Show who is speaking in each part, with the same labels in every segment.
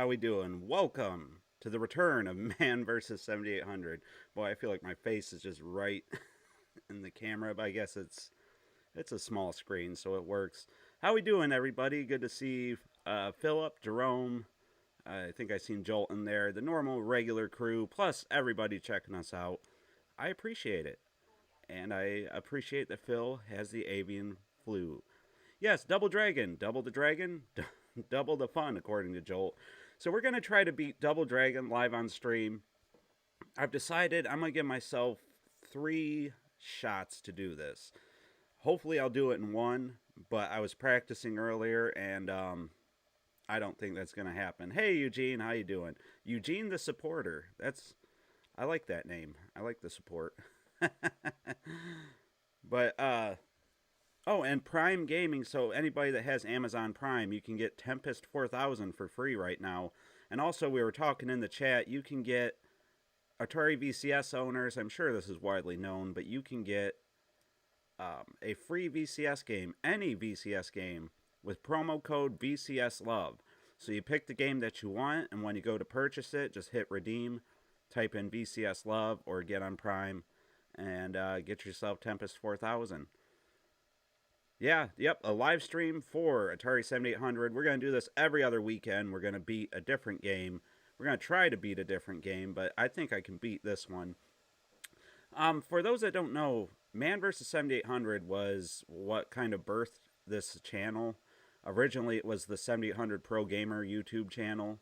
Speaker 1: how we doing? Welcome to the return of Man vs. 7800. Boy, I feel like my face is just right in the camera, but I guess it's a small screen, so it works. How we doing, everybody? Good to see Philip, Jerome. I think I seen Jolt in there. The normal, regular crew, plus everybody checking us out. I appreciate it, and I appreciate that Phil has the avian flu. Yes, double dragon, double the dragon, double the fun, according to Jolt. So we're gonna try to beat Double Dragon live on stream. I've decided I'm gonna give myself 3 shots to do this. Hopefully, I'll do it in one. But I was practicing earlier, and I don't think that's gonna happen. Hey, Eugene, how you doing? Eugene the supporter. I like that name. I like the support. But oh, and Prime Gaming, so anybody that has Amazon Prime, you can get Tempest 4000 for free right now. And also, we were talking in the chat, you can get Atari VCS owners, I'm sure this is widely known, but you can get a free VCS game, any VCS game, with promo code VCS Love. So you pick the game that you want, and when you go to purchase it, just hit redeem, type in VCS Love, or get on Prime, and get yourself Tempest 4000. Yeah, yep, a live stream for Atari 7800. We're going to do this every other weekend. We're going to beat a different game. We're going to try to beat a different game, but I think I can beat this one. For those that don't know, Man vs. 7800 was what kind of birthed this channel. Originally, it was the 7800 Pro Gamer YouTube channel,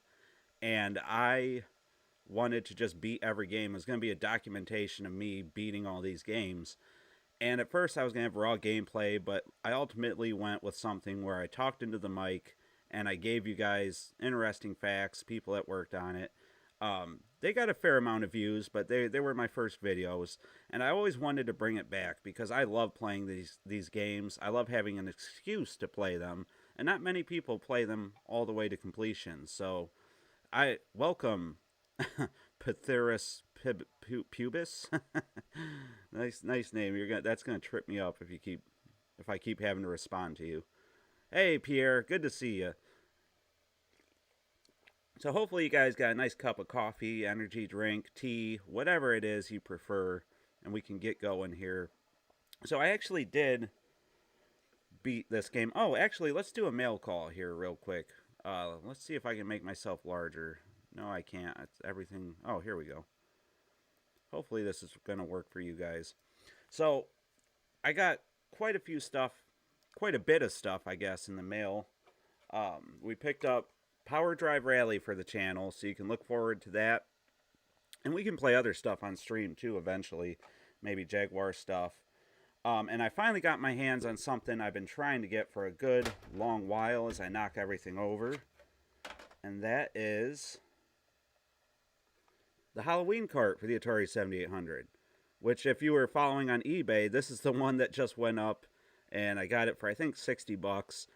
Speaker 1: and I wanted to just beat every game. It was going to be a documentation of me beating all these games. And at first I was going to have raw gameplay, but I ultimately went with something where I talked into the mic and I gave you guys interesting facts, people that worked on it. They got a fair amount of views, but they were my first videos. And I always wanted to bring it back because I love playing these games. I love having an excuse to play them. And not many people play them all the way to completion. So I welcome Pithyrus pubis. nice name. That's gonna trip me up if I keep having to respond to you. Hey Pierre, good to see you. So hopefully you guys got a nice cup of coffee, energy drink, tea, whatever it is you prefer, and we can get going here. So I actually did beat this game. Oh, actually, let's do a mail call here real quick. Let's see if I can make myself larger. No, I can't. It's everything. Oh, here we go. Hopefully this is going to work for you guys. So, I got quite a bit of stuff, I guess, in the mail. We picked up Power Drive Rally for the channel, so you can look forward to that. And we can play other stuff on stream, too, eventually. Maybe Jaguar stuff. And I finally got my hands on something I've been trying to get for a good long while as I knock everything over. And that is the Halloween cart for the Atari 7800, which if you were following on eBay, this is the one that just went up, and I got it for I think $60.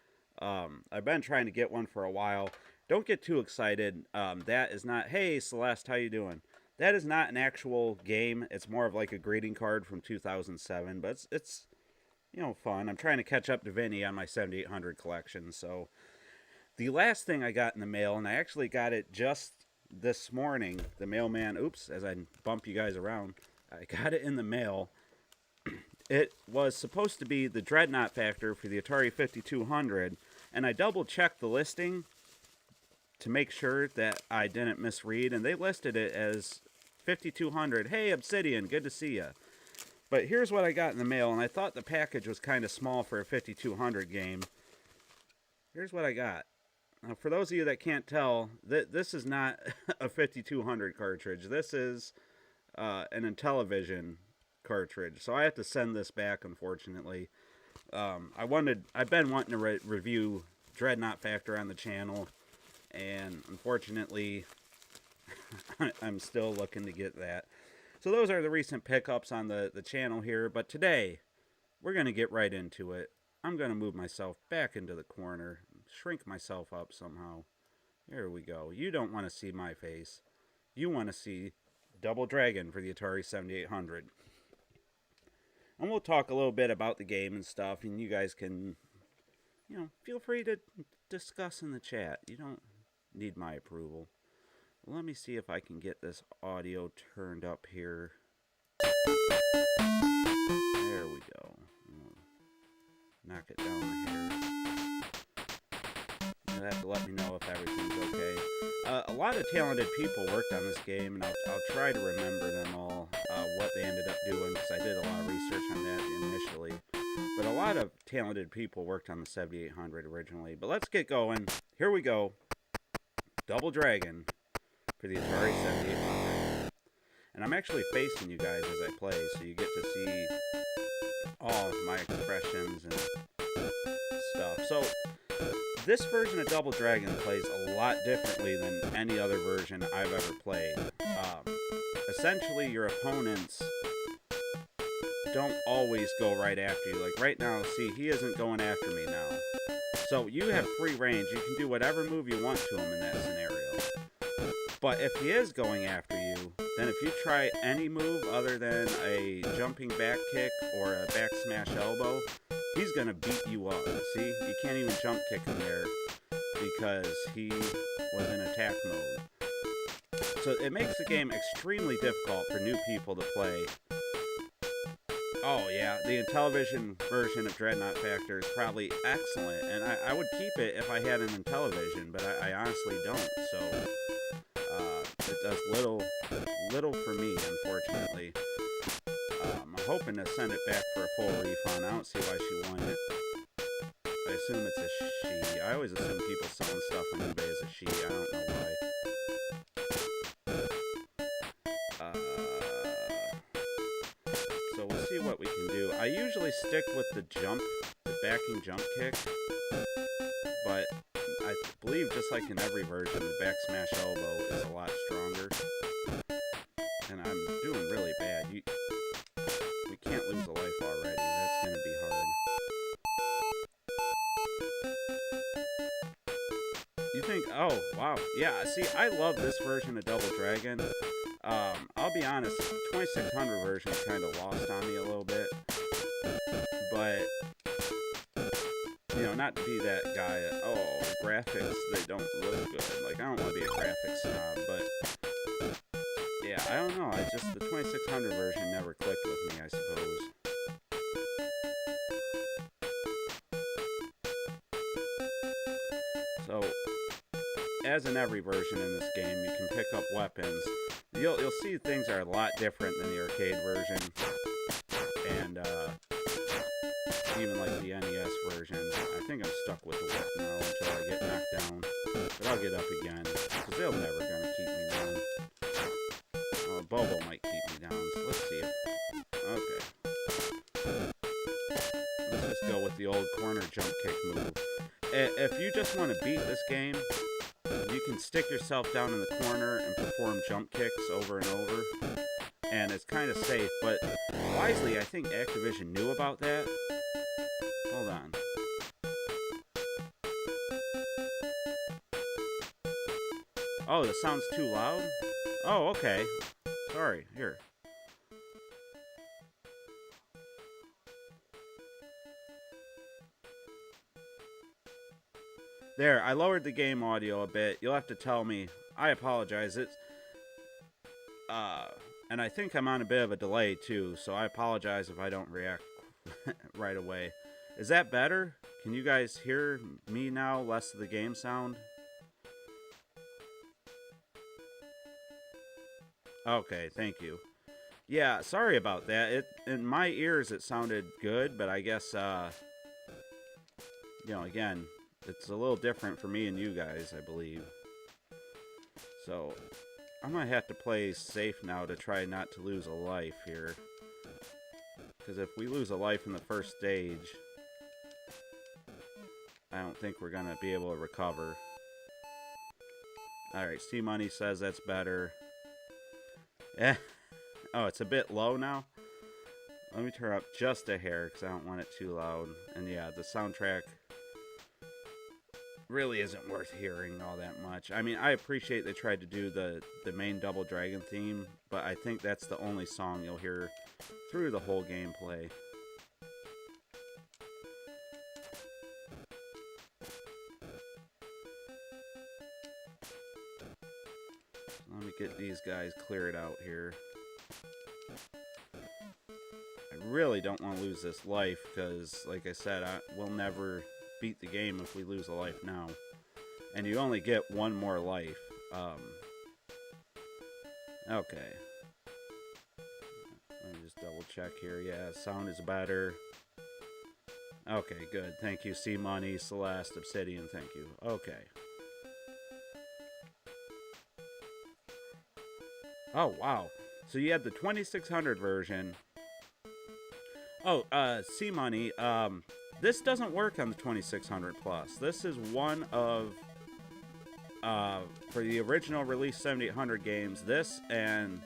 Speaker 1: I've been trying to get one for a while. Don't get too excited. That is not, hey Celeste, how you doing? That is not an actual game. It's more of like a greeting card from 2007, but it's fun. I'm trying to catch up to Vinny on my 7800 collection. So the last thing I got in the mail, and I actually got it just this morning, the mailman, oops, as I bump you guys around, I got it in the mail. It was supposed to be the Dreadnought Factor for the Atari 5200, and I double checked the listing to make sure that I didn't misread, and they listed it as 5200. Hey Obsidian, good to see you. But here's what I got in the mail, and I thought the package was kind of small for a 5200 game. Here's what I got. Now, for those of you that can't tell, this is not a 5200 cartridge. This is an Intellivision cartridge. So I have to send this back, unfortunately. I've been wanting to review Dreadnought Factor on the channel, and unfortunately, I'm still looking to get that. So those are the recent pickups on the channel here. But today, we're going to get right into it. I'm going to move myself back into the corner, shrink myself up somehow. There we go. You don't want to see my face. You want to see Double Dragon for the Atari 7800. And we'll talk a little bit about the game and stuff, and you guys can, feel free to discuss in the chat. need my approval. Let me see if I can get this audio turned up here. There we go. Knock it down here. You'll have to let me know if everything's okay. A lot of talented people worked on this game, and I'll try to remember them all, what they ended up doing, because I did a lot of research on that initially. But a lot of talented people worked on the 7800 originally. But let's get going. Here we go. Double Dragon for the Atari 7800. And I'm actually facing you guys as I play, so you get to see all of my expressions and stuff. So this version of Double Dragon plays a lot differently than any other version I've ever played. Essentially, your opponents don't always go right after you. Like right now, see, he isn't going after me now. So you have free range. You can do whatever move you want to him in that scenario. But if he is going after you, then if you try any move other than a jumping back kick or a back smash elbow, he's going to beat you up. See, you can't even jump kick him there because he was in attack mode. So it makes the game extremely difficult for new people to play. Oh yeah, the Intellivision version of Dreadnought Factor is probably excellent, and I would keep it if I had an Intellivision, but I honestly don't, so it does little for me, unfortunately. I'm hoping to send it back for a full refund. I don't see why she won it. I assume it's a she. I always assume people selling stuff on eBay is a she. I don't know why. So we'll see what we can do. I usually stick with the backing jump kick, but I believe just like in every version, the back smash elbow is a lot stronger. And I'm doing really bad. We can't lose a life already. That's going to be hard. You think, oh, wow. Yeah, see, I love this version of Double Dragon. I'll be honest, 2600 version kind of lost on me a little bit. But, you know, not to be that guy, graphics, they don't look good. Like, I don't want to be a graphics snob, but yeah, I don't know. The 2600 version never clicked with me, I suppose. So, as in every version in this game, you can pick up weapons. You'll see things are a lot different than the arcade version, and even like the NES version. I think I'm stuck with the whip now until I get knocked down, but I'll get up again, because they're never gonna keep me down. Oh, Abobo might keep me down, so let's see if... Okay. Let's just go with the old corner jump kick move. If you just want to beat this game, you can stick yourself down in the corner and perform jump kicks over and over, and it's kind of safe, but wisely, I think Activision knew about that. Hold on. Oh, the sound's too loud? Oh, okay. Sorry, here. There, I lowered the game audio a bit. You'll have to tell me. I apologize. And I think I'm on a bit of a delay too, so I apologize if I don't react right away. Is that better? Can you guys hear me now? Less of the game sound? Okay, thank you. Yeah, sorry about that. In my ears it sounded good, but I guess again, it's a little different for me and you guys, I believe. So, I might have to play safe now to try not to lose a life here. Because if we lose a life in the first stage, I don't think we're going to be able to recover. Alright, C-Money says that's better. Oh, it's a bit low now? Let me turn up just a hair because I don't want it too loud. And yeah, the soundtrack really isn't worth hearing all that much. I mean, I appreciate they tried to do the main Double Dragon theme, but I think that's the only song you'll hear through the whole gameplay. get these guys cleared out here. I really don't want to lose this life because, like I said, we'll never beat the game if we lose a life now. And you only get one more life. Okay. Let me just double check here. Yeah, sound is better. Okay, good. Thank you, Sea Money, Celeste, Obsidian, thank you. Okay. Oh, wow. So you had the 2600 version. Oh, Sea Money, this doesn't work on the 2600 Plus. This is one of, for the original release 7800 games, this and,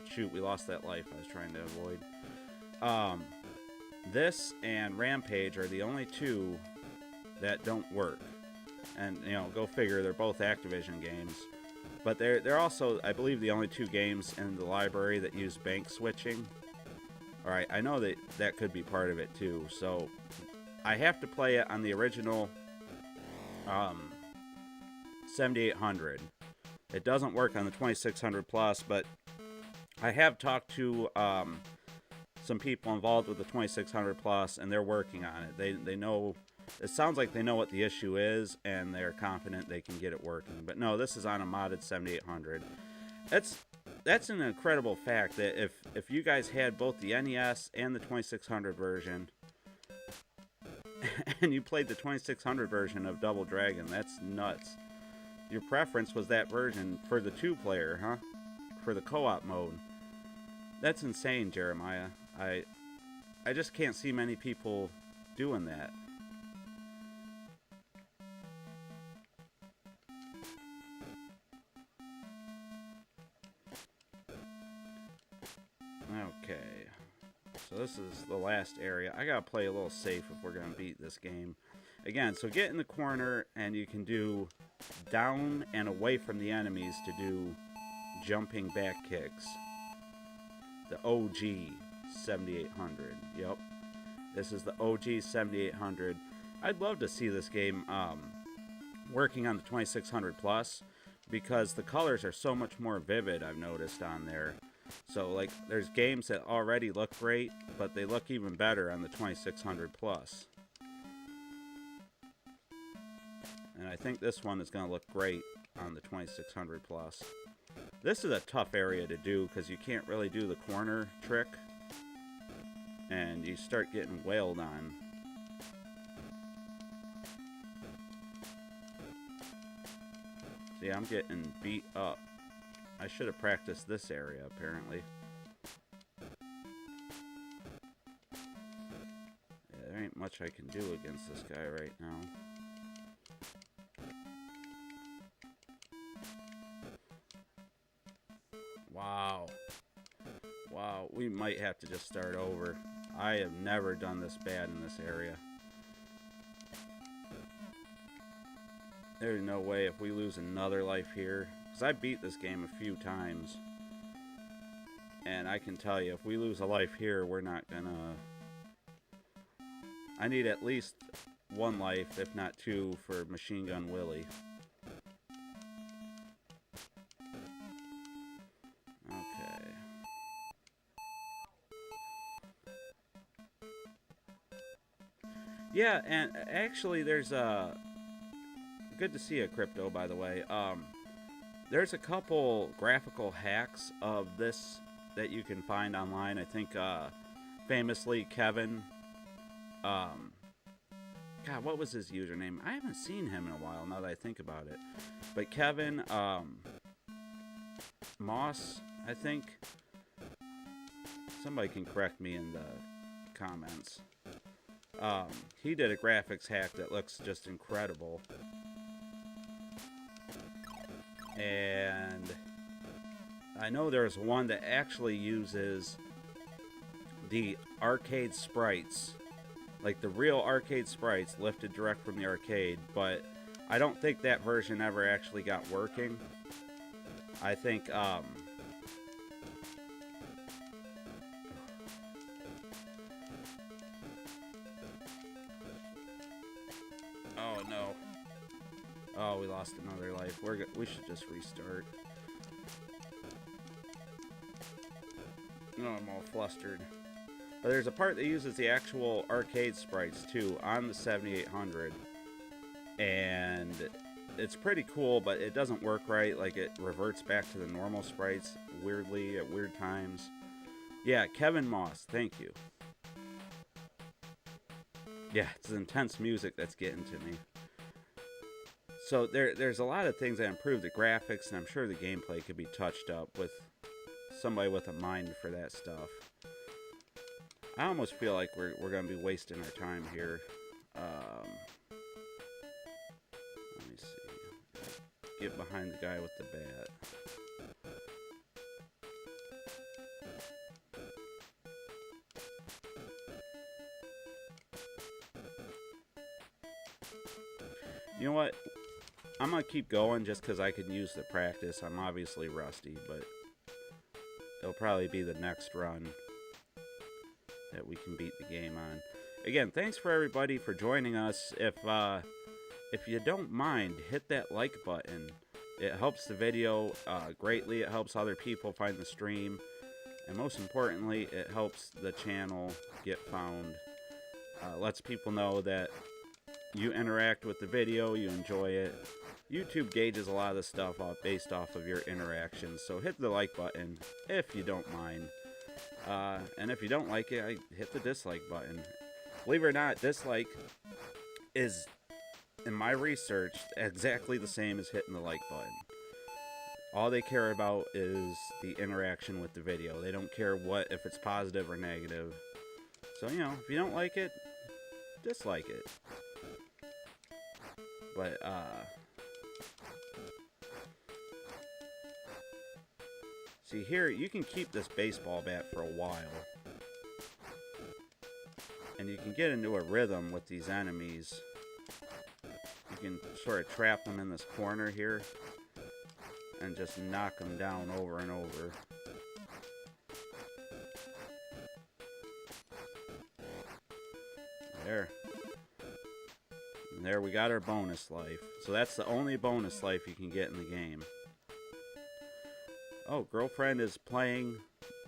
Speaker 1: shoot, we lost that life I was trying to avoid. This and Rampage are the only two that don't work. And, you know, go figure, they're both Activision games. But they're also, I believe, the only two games in the library that use bank switching. Alright, I know that could be part of it too. So, I have to play it on the original 7800. It doesn't work on the 2600 Plus, but I have talked to some people involved with the 2600 Plus, and they're working on it. They know, it sounds like they know what the issue is, and they're confident they can get it working. But no, this is on a modded 7800. That's an incredible fact that if you guys had both the NES and the 2600 version, and you played the 2600 version of Double Dragon, that's nuts. Your preference was that version for the 2-player, huh? For the co-op mode. That's insane, Jeremiah. I just can't see many people doing that. Okay. So this is the last area. I gotta play a little safe if we're gonna beat this game. Again, so get in the corner and you can do down and away from the enemies to do jumping back kicks. The OG 7800. Yep. This is the OG 7800. I'd love to see this game working on the 2600 Plus because the colors are so much more vivid, I've noticed on there. So, like, there's games that already look great, but they look even better on the 2600 Plus. And I think this one is going to look great on the 2600 Plus. This is a tough area to do because you can't really do the corner trick. And you start getting wailed on. See, I'm getting beat up. I should have practiced this area, apparently. Yeah, there ain't much I can do against this guy right now. Wow. Wow, we might have to just start over. I have never done this bad in this area. There's no way if we lose another life here. Because I beat this game a few times. And I can tell you, if we lose a life here, we're not gonna... I need at least one life, if not two, for Machine Gun Willy. Okay. Yeah, and actually there's a... Good to see you, Crypto, by the way. There's a couple graphical hacks of this that you can find online. I think, famously, Kevin... God, what was his username? I haven't seen him in a while, now that I think about it. But Kevin, Moss, I think. Somebody can correct me in the comments. He did a graphics hack that looks just incredible. And I know there's one that actually uses the arcade sprites, like the real arcade sprites lifted direct from the arcade, but I don't think that version ever actually got working. I think, oh no. Oh, we lost another life. We should just restart. No, I'm all flustered. But there's a part that uses the actual arcade sprites too on the 7800, and it's pretty cool, but it doesn't work right. Like, it reverts back to the normal sprites weirdly at weird times. Yeah, Kevin Moss, thank you. Yeah, it's intense music that's getting to me. So there's a lot of things that improve the graphics, and I'm sure the gameplay could be touched up with somebody with a mind for that stuff. I almost feel like we're going to be wasting our time here. Let me see. Get behind the guy with the bat. You know what? I'm going to keep going just because I can use the practice. I'm obviously rusty, but it'll probably be the next run that we can beat the game on. Again, thanks for everybody for joining us. If you don't mind, hit that like button. It helps the video greatly. It helps other people find the stream. And most importantly, it helps the channel get found. Lets people know that you interact with the video, you enjoy it. YouTube gauges a lot of the stuff based off of your interactions. So hit the like button if you don't mind. And if you don't like it, hit the dislike button. Believe it or not, dislike is, in my research, exactly the same as hitting the like button. All they care about is the interaction with the video. They don't care if it's positive or negative. So, if you don't like it, dislike it. But, see here, you can keep this baseball bat for a while. And you can get into a rhythm with these enemies. You can sort of trap them in this corner here and just knock them down over and over. There. And there we got our bonus life. So that's the only bonus life you can get in the game. Oh, girlfriend is playing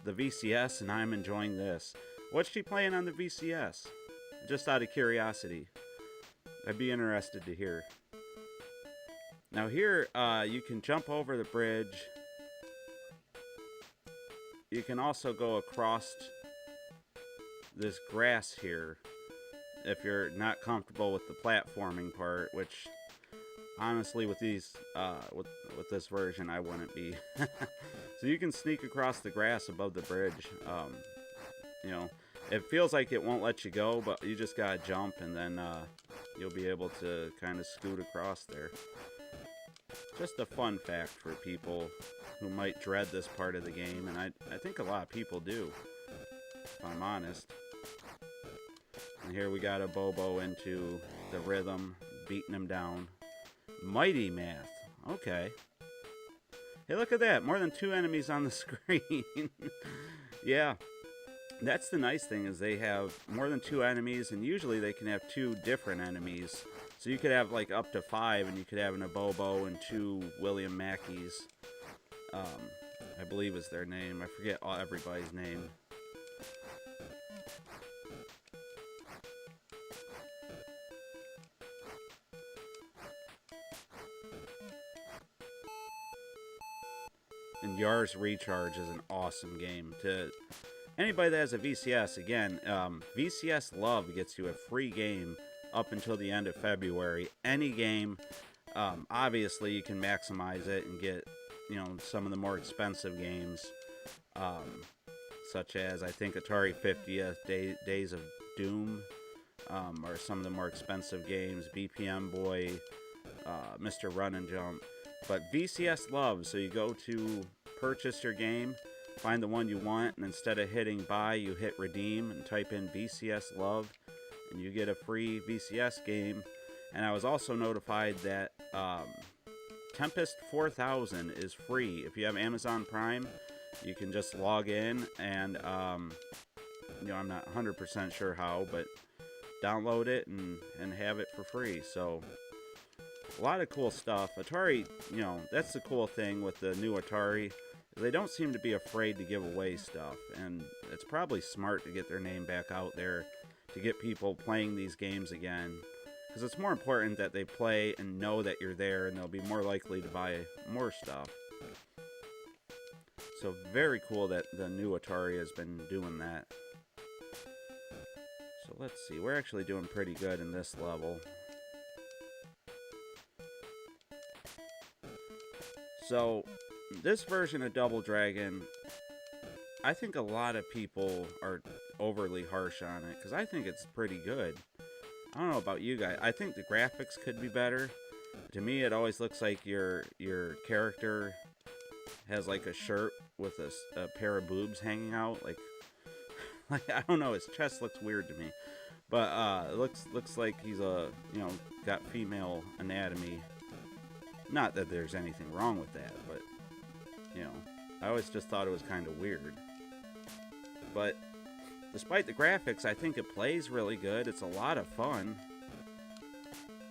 Speaker 1: the VCS and I'm enjoying this. What's she playing on the VCS? Just out of curiosity. I'd be interested to hear. Now here, you can jump over the bridge. You can also go across this grass here if you're not comfortable with the platforming part, which honestly with these with this version I wouldn't be. So you can sneak across the grass above the bridge. It feels like it won't let you go, but you just gotta jump and then you'll be able to kind of scoot across there. Just a fun fact for people who might dread this part of the game, and I think a lot of people do, if I'm honest. And here we got Abobo into the rhythm, beating him down. Mighty Math. Okay. Hey, look at that. More than 2 enemies on the screen. Yeah. That's the nice thing, is they have more than 2 enemies, and usually they can have 2 different enemies. So you could have like up to 5, and you could have an Abobo and 2 William Mackeys. I believe is their name. I forget everybody's name. And Yar's Recharge is an awesome game. To anybody that has a VCS, again, VCS Love gets you a free game up until the end of February. Any game, obviously you can maximize it and get, some of the more expensive games, such as I think Atari 50th, Days of Doom, or some of the more expensive games, BPM Boy, Mr. Run and Jump. But VCS Love, so you go to purchase your game, find the one you want, and instead of hitting buy, you hit redeem and type in VCS Love, and you get a free VCS game. And I was also notified that Tempest 4000 is free. If you have Amazon Prime, you can just log in and, I'm not 100% sure how, but download it and have it for free. So a lot of cool stuff. Atari, that's the cool thing with the new Atari, They don't seem to be afraid to give away stuff, and it's probably smart to get their name back out there to get people playing these games again, because it's more important that they play and know that you're there, and they'll be more likely to buy more stuff. So very cool that the new Atari has been doing that. So let's see, we're actually doing pretty good in this level. So this version of Double Dragon, I think a lot of people are overly harsh on it, because I think it's pretty good. I don't know about you guys. I think the graphics could be better. To me, it always looks like your character has like a shirt with a pair of boobs hanging out. Like I don't know, his chest looks weird to me. But it looks like he's got female anatomy. Not that there's anything wrong with that, but I always just thought it was kind of weird. But despite the graphics, I think it plays really good. It's a lot of fun.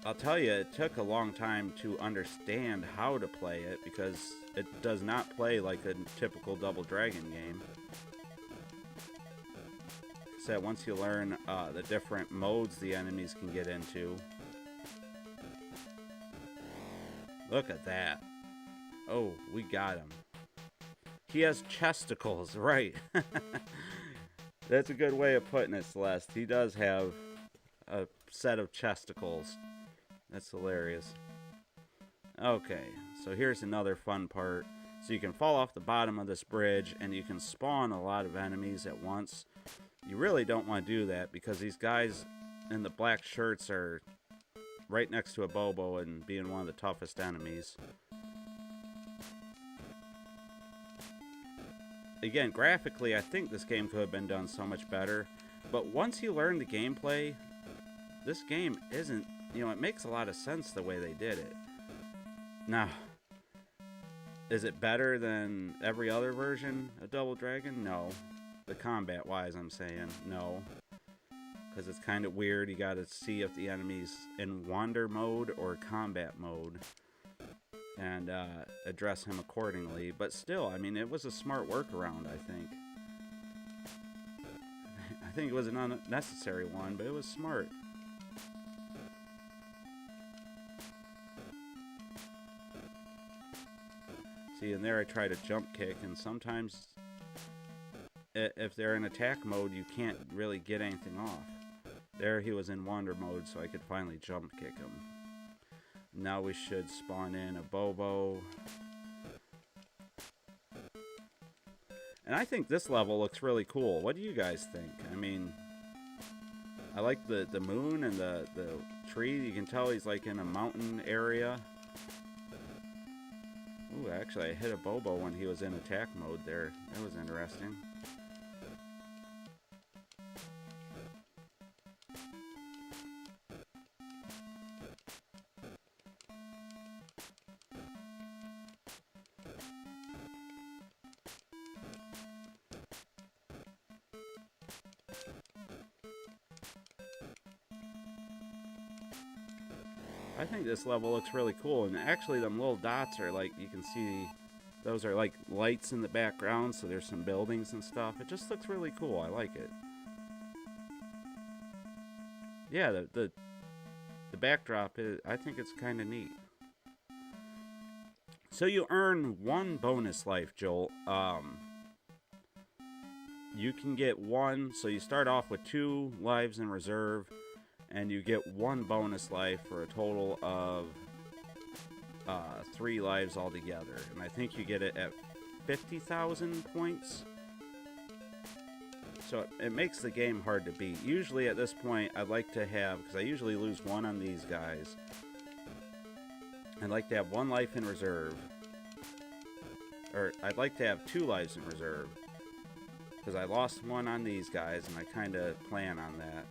Speaker 1: I'll tell you, it took a long time to understand how to play it, because it does not play like a typical Double Dragon game. So once you learn the different modes the enemies can get into. Look at that. Oh, we got him. He has chesticles, right. That's a good way of putting it, Celeste. He does have a set of chesticles. That's hilarious. Okay, so here's another fun part. So you can fall off the bottom of this bridge, and you can spawn a lot of enemies at once. You really don't want to do that, because these guys in the black shirts are right next to Abobo and being one of the toughest enemies. Again, graphically, I think this game could have been done so much better. But once you learn the gameplay, this game isn't, it makes a lot of sense the way they did it. Now, is it better than every other version of Double Dragon? No. The combat-wise, I'm saying no. Because it's kind of weird. You got to see if the enemy's in wander mode or combat mode, and address him accordingly. But still, I mean, it was a smart workaround, I think. I think it was an unnecessary one, but it was smart. See, and there I try to jump kick, and sometimes if they're in attack mode, you can't really get anything off. There he was in wander mode, so I could finally jump kick him. Now we should spawn in Abobo. And I think this level looks really cool. What do you guys think? I mean, I like the moon and the tree. You can tell he's like in a mountain area. Ooh, actually I hit Abobo when he was in attack mode there. That was interesting. I think this level looks really cool, and actually them little dots are like, you can see those are like lights in the background, so there's some buildings and stuff. It just looks really cool. I like it. Yeah, the backdrop is, I think it's kind of neat. So you earn one bonus life, Joel. You can get one, so you start off with 2 lives in reserve, and you get 1 bonus life for a total of 3 lives altogether. And I think you get it at 50,000 points. So it makes the game hard to beat. Usually at this point, I'd like to have, because I usually lose 1 on these guys, I'd like to have 1 life in reserve. Or I'd like to have 2 lives in reserve, because I lost 1 on these guys, and I kind of plan on that.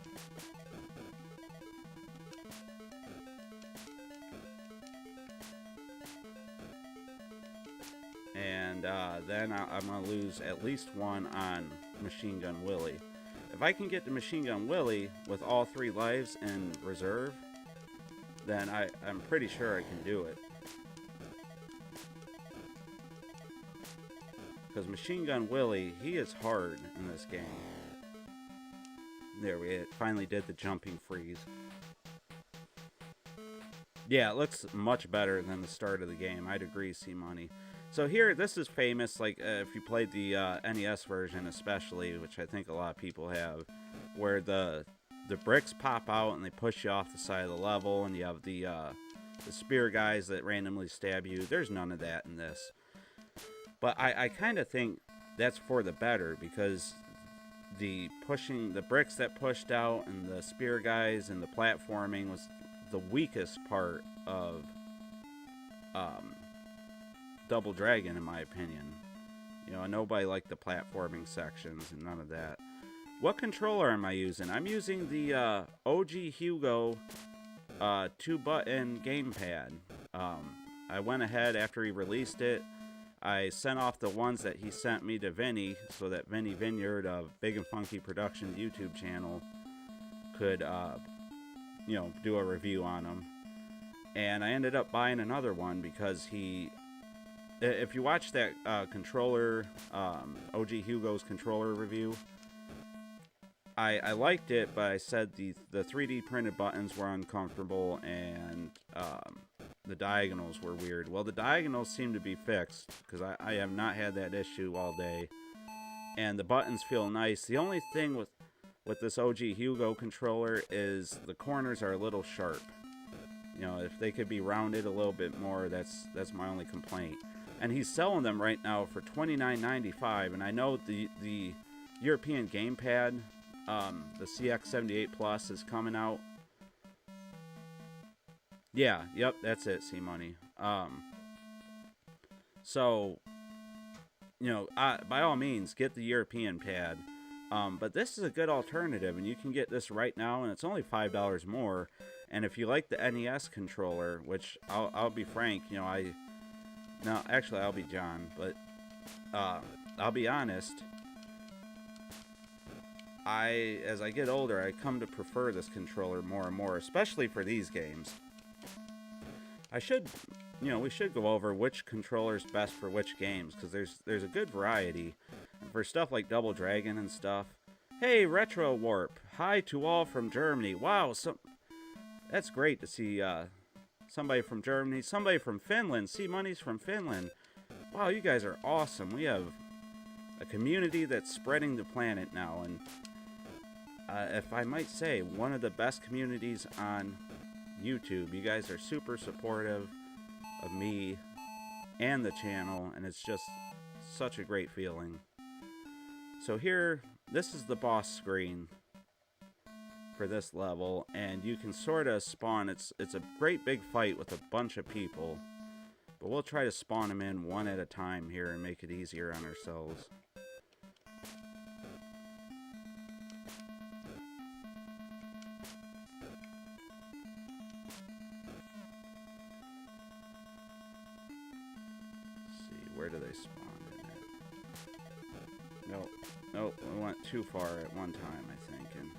Speaker 1: And then I'm going to lose at least 1 on Machine Gun Willy. If I can get to Machine Gun Willy with all 3 lives in reserve, then I'm pretty sure I can do it. Because Machine Gun Willy, he is hard in this game. There we finally did the jumping freeze. Yeah, it looks much better than the start of the game. I'd agree, C-Money. So here, this is famous, like, if you played the NES version especially, which I think a lot of people have, where the bricks pop out and they push you off the side of the level, and you have the spear guys that randomly stab you. There's none of that in this. But I kind of think that's for the better, because the bricks that pushed out and the spear guys and the platforming was the weakest part of Double Dragon, in my opinion. You know, nobody liked the platforming sections and none of that. What controller am I using? I'm using the OG Hugo 2-button gamepad. I went ahead after he released it. I sent off the ones that he sent me to Vinny, so that Vinny Vineyard of Big and Funky Productions YouTube channel could, you know, do a review on them. And I ended up buying another one because if you watch that controller, OG Hugo's controller review, I liked it, but I said the 3D printed buttons were uncomfortable and the diagonals were weird. Well, the diagonals seem to be fixed, because I have not had that issue all day. And the buttons feel nice. The only thing with this OG Hugo controller is the corners are a little sharp. You know, if they could be rounded a little bit more, that's my only complaint. And he's selling them right now for $29.95, and I know the European gamepad, the CX78 Plus, is coming out. Yeah, yep, that's it, C-Money. So, you know, by all means, get the European pad. But this is a good alternative, and you can get this right now, and it's only $5 more. And if you like the NES controller, which I'll be frank, you know, I'll be John, but I'll be honest. As I get older, I come to prefer this controller more and more, especially for these games. We should go over which controller is best for which games, because there's a good variety. And for stuff like Double Dragon and stuff. Hey, Retro Warp! Hi to all from Germany. Wow, that's great to see somebody from Germany, somebody from Finland. C-Money's from Finland. Wow, you guys are awesome. We have a community that's spreading the planet now, and if I might say, one of the best communities on YouTube. You guys are super supportive of me and the channel, and it's just such a great feeling. So here, this is the boss screen for this level, and you can sort of spawn. It's a great big fight with a bunch of people, but we'll try to spawn them in one at a time here and make it easier on ourselves. Where do they spawn in it? Nope, we went too far at one time, I think. And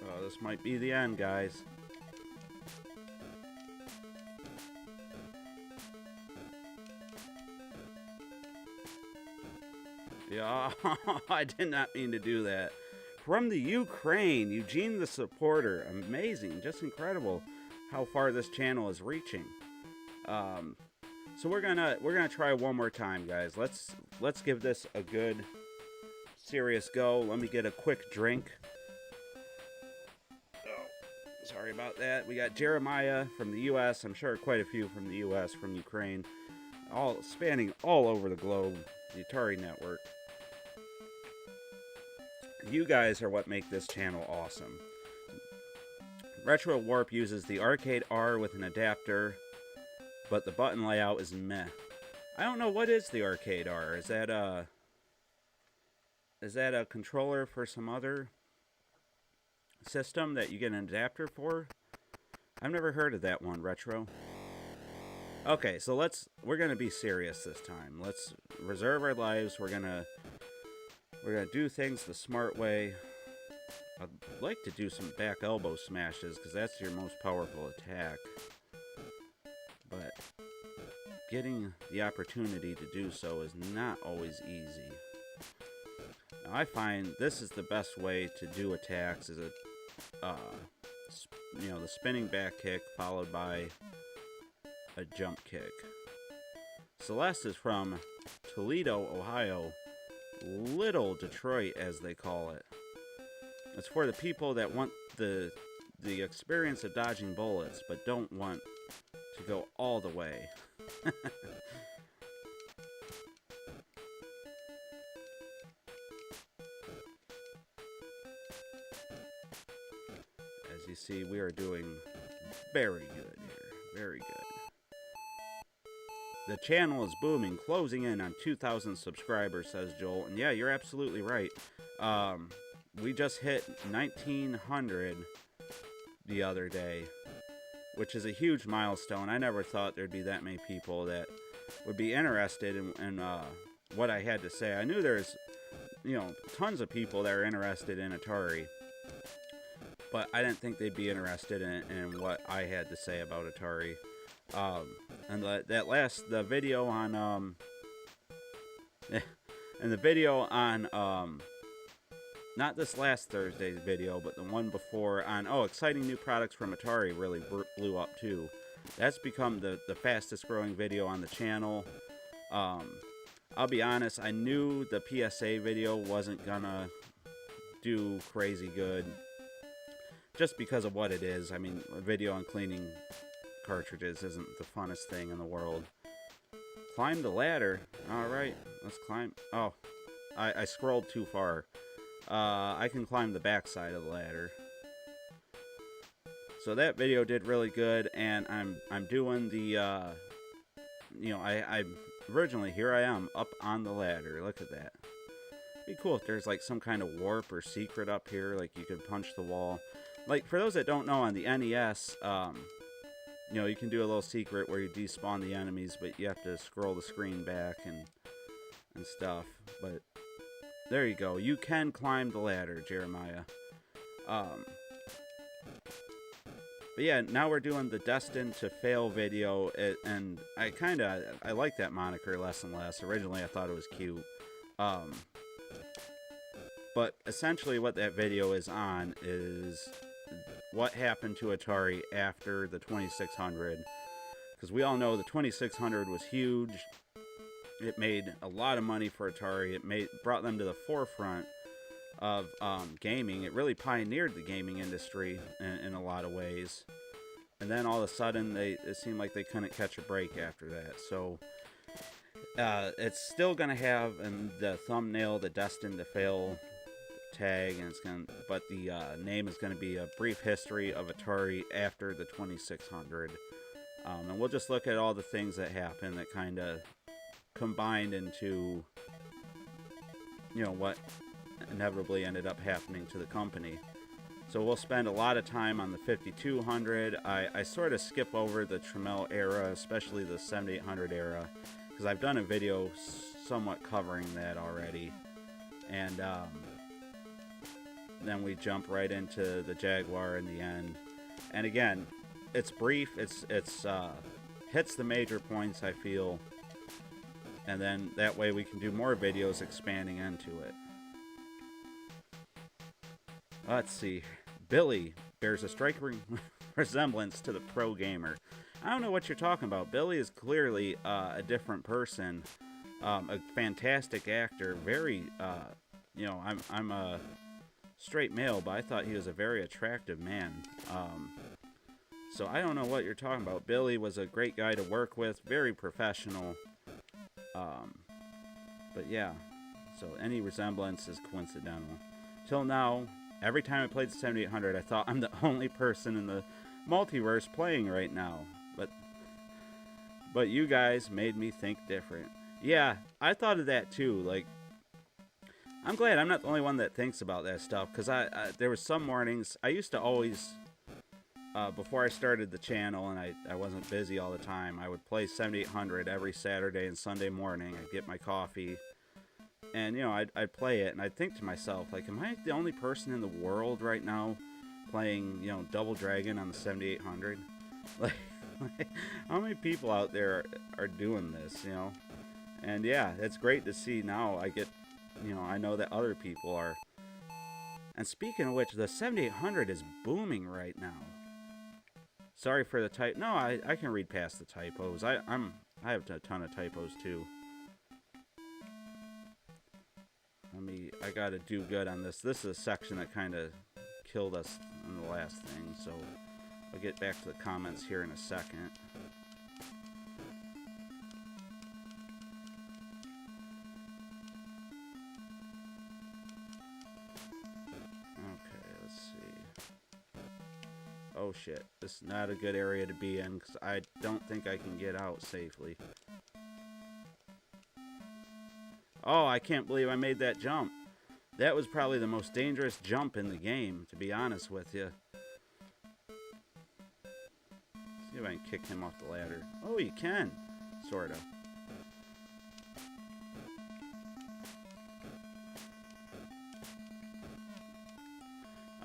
Speaker 1: oh, this might be the end, guys. Yeah, I did not mean to do that. From the Ukraine, Eugene the Supporter. Amazing, just incredible how far this channel is reaching. So we're gonna try one more time, guys. Let's give this a good, serious go. Let me get a quick drink. Oh, sorry about that. We got Jeremiah from the U.S. I'm sure quite a few from the U.S., from Ukraine, all spanning all over the globe. The Atari Network. You guys are what make this channel awesome. Retro Warp uses the Arcade R with an adapter, but the button layout is meh. I don't know, what is the Arcade R? Is that a controller for some other system that you get an adapter for? I've never heard of that one, Retro. Okay, so we're gonna be serious this time. Let's reserve our lives. We're gonna do things the smart way. I'd like to do some back elbow smashes because that's your most powerful attack. But getting the opportunity to do so is not always easy. Now, I find this is the best way to do attacks: is the spinning back kick followed by a jump kick. Celeste is from Toledo, Ohio, Little Detroit as they call it. It's for the people that want the experience of dodging bullets but don't want to go all the way. As you see, we are doing very good here. Very good. The channel is booming, closing in on 2,000 subscribers, says Joel. And yeah, you're absolutely right. We just hit 1,900 the other day, which is a huge milestone. I never thought there'd be that many people that would be interested in what I had to say. I knew there's, tons of people that are interested in Atari, but I didn't think they'd be interested in what I had to say about Atari. And the video on and the video on not this last Thursday's video, but the one before on exciting new products from Atari really blew up too. That's become the fastest growing video on the channel. I'll be honest, I knew the PSA video wasn't gonna do crazy good just because of what it is. I mean, a video on cleaning cartridges isn't the funnest thing in the world. Climb the ladder. Alright, let's climb. Oh, I scrolled too far. I can climb the back side of the ladder. So that video did really good, and I'm doing the I originally, here I am up on the ladder. Look at that. It'd be cool if there's like some kind of warp or secret up here, like you could punch the wall. Like, for those that don't know, on the NES, you can do a little secret where you despawn the enemies, but you have to scroll the screen back and stuff. But there you go. You can climb the ladder, Jeremiah. But yeah, now we're doing the Destined to Fail video, and I like that moniker less and less. Originally, I thought it was cute. But essentially what that video is on is what happened to Atari after the 2600. Because we all know the 2600 was huge. It made a lot of money for Atari. It brought them to the forefront of gaming. It really pioneered the gaming industry in a lot of ways. And then all of a sudden, it seemed like they couldn't catch a break after that. So it's still going to have in the thumbnail the Destined to Fail tag, and but the name is going to be A Brief History of Atari After the 2600. And we'll just look at all the things that happened that kind of combined into what inevitably ended up happening to the company. So we'll spend a lot of time on the 5200. I sort of skip over the Trammell era, especially the 7800 era, because I've done a video somewhat covering that already. And then we jump right into the Jaguar in the end. And again, it's brief. It's hits the major points, I feel. And then that way we can do more videos expanding into it. Let's see. Billy bears a striking resemblance to the pro gamer. I don't know what you're talking about. Billy is clearly a different person. A fantastic actor. Very, I'm a straight male, but I thought he was a very attractive man. So I don't know what you're talking about. Billy was a great guy to work with. Very professional. But yeah, so any resemblance is coincidental. Till now, every time I played the 7800, I thought I'm the only person in the multiverse playing right now. But you guys made me think different. Yeah, I thought of that too. Like, I'm glad I'm not the only one that thinks about that stuff, because there was some mornings I used to always before I started the channel and I wasn't busy all the time, I would play 7800 every Saturday and Sunday morning. I'd get my coffee, and I'd play it, and I'd think to myself, like, am I the only person in the world right now playing Double Dragon on the 7800? Like, how many people out there are doing this? And yeah, it's great to see now. I know that other people are. And speaking of which, the 7800 is booming right now. Sorry for the type. No, I can read past the typos. I have a ton of typos too. I gotta do good on this. This is a section that kind of killed us in the last thing, so I'll get back to the comments here in a second. Okay, let's see. Oh shit, this is not a good area to be in because I don't think I can get out safely. Oh, I can't believe I made that jump. That was probably the most dangerous jump in the game, to be honest with you. See if I can kick him off the ladder. Oh, you can. Sort of.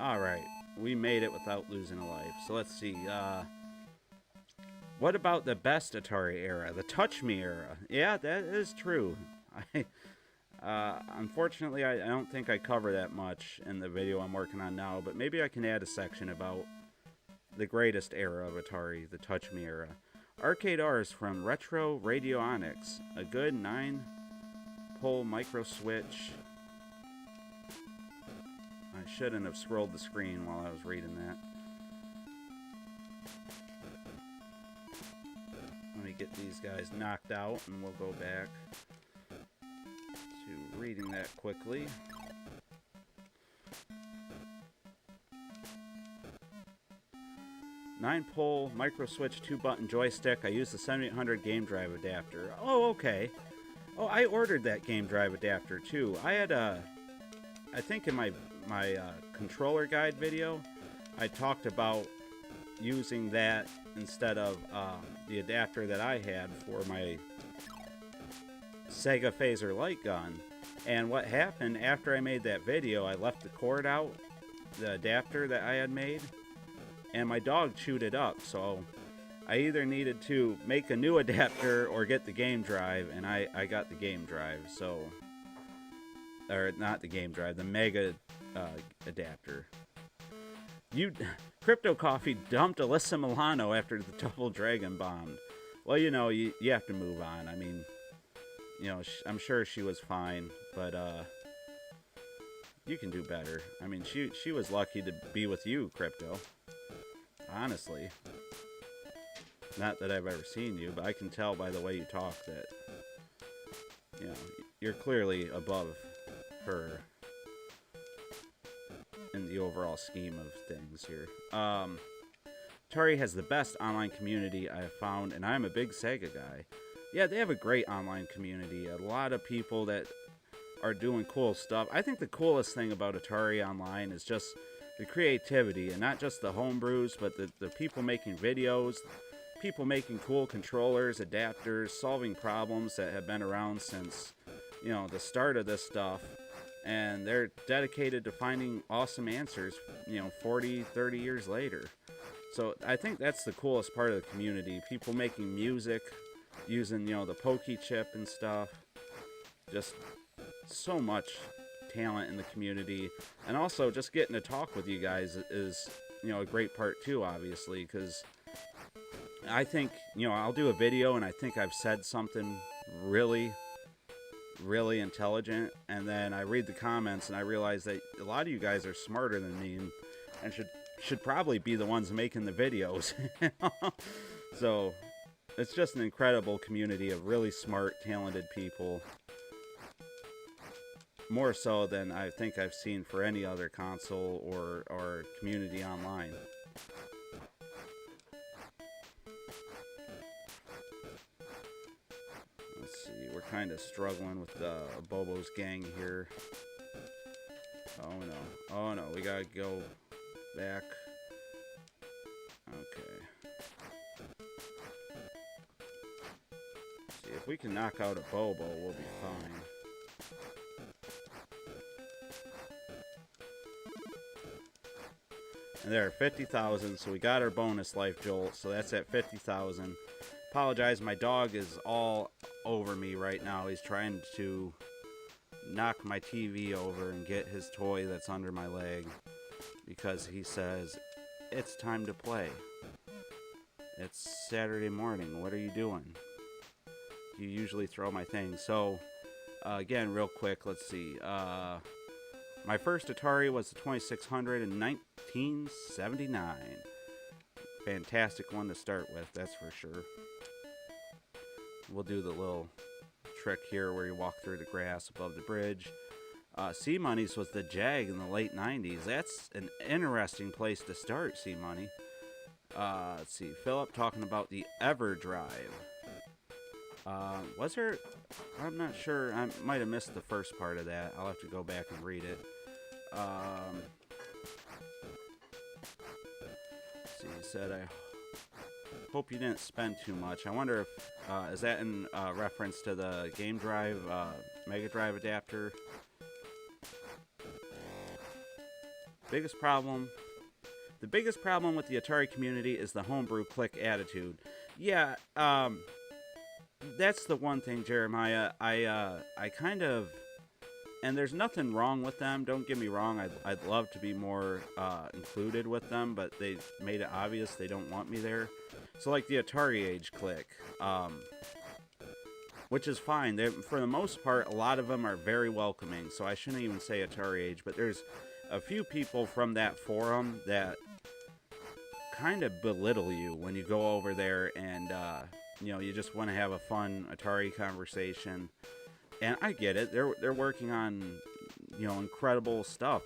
Speaker 1: Alright, we made it without losing a life. So let's see. What about the best Atari era? The Touch Me era. Yeah, that is true. Unfortunately, I don't think I cover that much in the video I'm working on now, but maybe I can add a section about the greatest era of Atari, the Touch Me era. Arcade R's from Retro Radionics, a good 9-pole micro switch. I shouldn't have scrolled the screen while I was reading that. Let me get these guys knocked out and we'll go back to reading that quickly. Nine-pole micro switch 2-button joystick. I use the 7800 game drive adapter. Oh, okay. Oh, I ordered that game drive adapter too. I had I think in my controller guide video, I talked about using that instead of the adapter that I had for my Sega Phaser light gun. And what happened after I made that video, I left the cord out, the adapter that I had made, and my dog chewed it up. So I either needed to make a new adapter or get the game drive, and I got the game drive. So, or not the game drive, the Mega adapter. Crypto Coffee dumped Alyssa Milano after the Double Dragon bombed. Well, you have to move on. I mean, I'm sure she was fine, but you can do better. I mean, she was lucky to be with you, Crypto. Honestly. Not that I've ever seen you, but I can tell by the way you talk that, you're clearly above her in the overall scheme of things here. Atari has the best online community I have found, and I'm a big Sega guy. Yeah, they have a great online community. A lot of people that are doing cool stuff. I think the coolest thing about Atari Online is just the creativity, and not just the homebrews, but the people making videos, people making cool controllers, adapters, solving problems that have been around since, the start of this stuff. And they're dedicated to finding awesome answers, 40, 30 years later. So I think that's the coolest part of the community. People making music, using, the Pokey chip and stuff. Just so much talent in the community. And also just getting to talk with you guys is, a great part too, obviously, because I think, I'll do a video and I think I've said something really intelligent, and then I read the comments and I realize that a lot of you guys are smarter than me and should probably be the ones making the videos. So it's just an incredible community of really smart, talented people, more so than I think I've seen for any other console or community online. We're kind of struggling with Abobo's gang here. Oh no, we gotta go back. If we can knock out Abobo, we'll be fine. And there are 50,000, so we got our bonus life jolt, so that's at 50,000. Apologize, my dog is all over me right now. He's trying to knock my TV over and get his toy that's under my leg because he says, it's time to play. It's Saturday morning. What are you doing? You usually throw my thing. So, again, real quick, let's see. My first Atari was the 2600 in 1979. Fantastic one to start with, that's for sure. We'll do the little trick here where you walk through the grass above the bridge. C-Money's was the Jag in the late 90s. That's an interesting place to start, C-Money. Let's see, Philip talking about the EverDrive. Was there... I'm not sure. I might have missed the first part of that. I'll have to go back and read it. Let's see, he said, I hope you didn't spend too much. I wonder if... is that in reference to the Game Drive, Mega Drive adapter? The biggest problem with the Atari community is the homebrew click attitude. Yeah, that's the one thing, Jeremiah. I kind of, and there's nothing wrong with them. Don't get me wrong. I'd love to be more included with them, but they made it obvious they don't want me there. So like the Atari Age click, which is fine. For the most part, a lot of them are very welcoming. So I shouldn't even say Atari Age, but there's a few people from that forum that kind of belittle you when you go over there and you know, you just want to have a fun Atari conversation. And I get it. They're working on, you know, incredible stuff.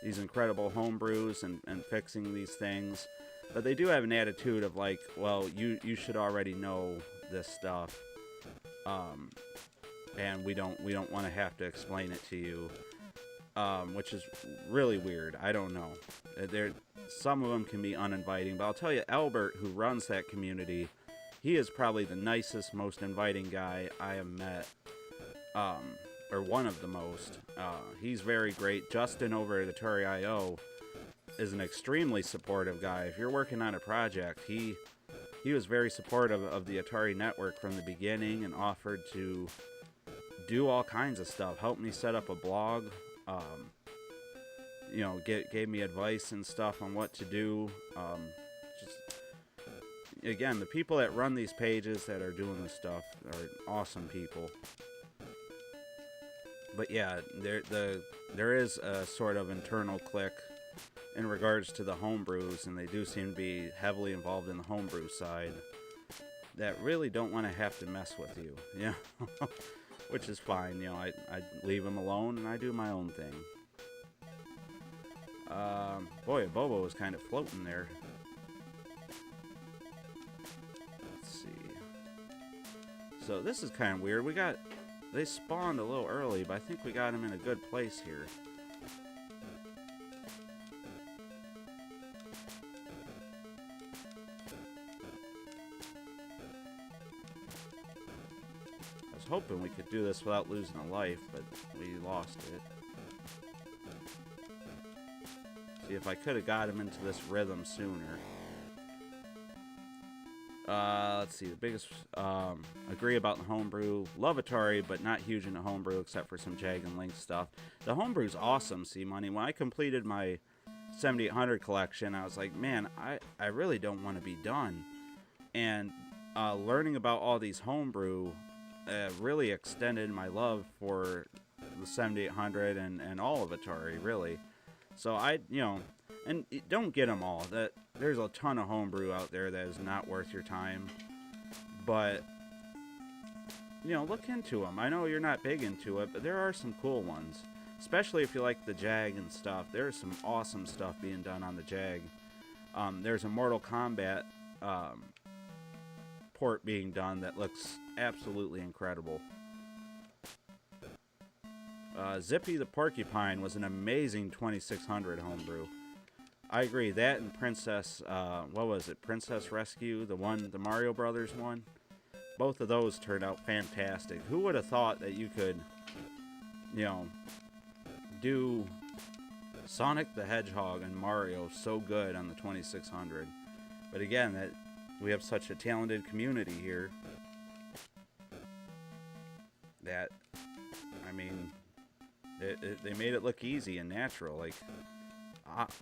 Speaker 1: These incredible homebrews and fixing these things. But they do have an attitude of like, well, you should already know this stuff. And we don't want to have to explain it to you. Which is really weird. I don't know. Some of them can be uninviting, but I'll tell you, Albert, who runs that community, he is probably the nicest, most inviting guy I have met, or one of the most. He's very great. Justin over at Atari IO is an extremely supportive guy. If you're working on a project, he was very supportive of the Atari Network from the beginning and offered to do all kinds of stuff. Helped me set up a blog. You know, gave me advice and stuff on what to do. Again, the people that run these pages that are doing this stuff are awesome people. But yeah, there is a sort of internal clique in regards to the homebrews, and they do seem to be heavily involved in the homebrew side that really don't want to have to mess with you. Yeah. Which is fine, you know, I leave them alone and I do my own thing. Boy, Abobo was kind of floating there. Let's see. So this is kind of weird. They spawned a little early, but I think we got them in a good place here. Hoping we could do this without losing a life, but we lost it. See, if I could have got him into this rhythm sooner. Let's see, the biggest, agree about the homebrew. Love Atari, but not huge into homebrew except for some Jag and Link stuff. The homebrew's awesome, C-Money. When I completed my 7800 collection, I was like, man, I really don't want to be done. And learning about all these homebrew really extended my love for the 7800 and all of Atari, really. So you know, and don't get them all. There's a ton of homebrew out there that is not worth your time. But, you know, look into them. I know you're not big into it, but there are some cool ones. Especially if you like the Jag and stuff. There's some awesome stuff being done on the Jag. There's a Mortal Kombat port being done that looks absolutely incredible. Zippy the Porcupine was an amazing 2600 homebrew. I agree, that and Princess, what was it, Princess Rescue, the Mario Brothers one? both of those turned out fantastic. Who would have thought that you could, you know, do Sonic the Hedgehog and Mario so good on the 2600? But again, that we have such a talented community here that, I mean, they made it look easy and natural. Like,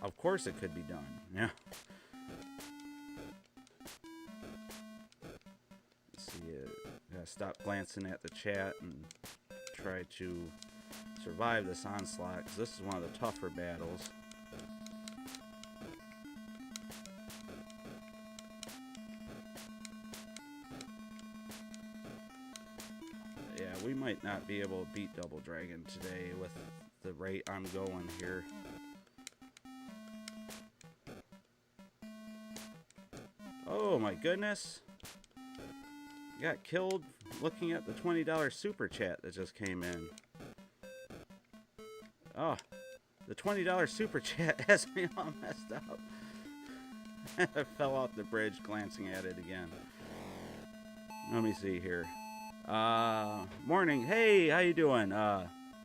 Speaker 1: of course it could be done. Yeah. Let's see. Gotta stop glancing at the chat and try to survive this onslaught, because this is one of the tougher battles. Yeah, we might not be able to beat Double Dragon today with the rate I'm going here. Oh my goodness. Got killed looking at the $20 super chat that just came in. Oh, the $20 super chat has me all messed up. I fell off the bridge glancing at it again. Let me see here. Morning. Hey, how you doing?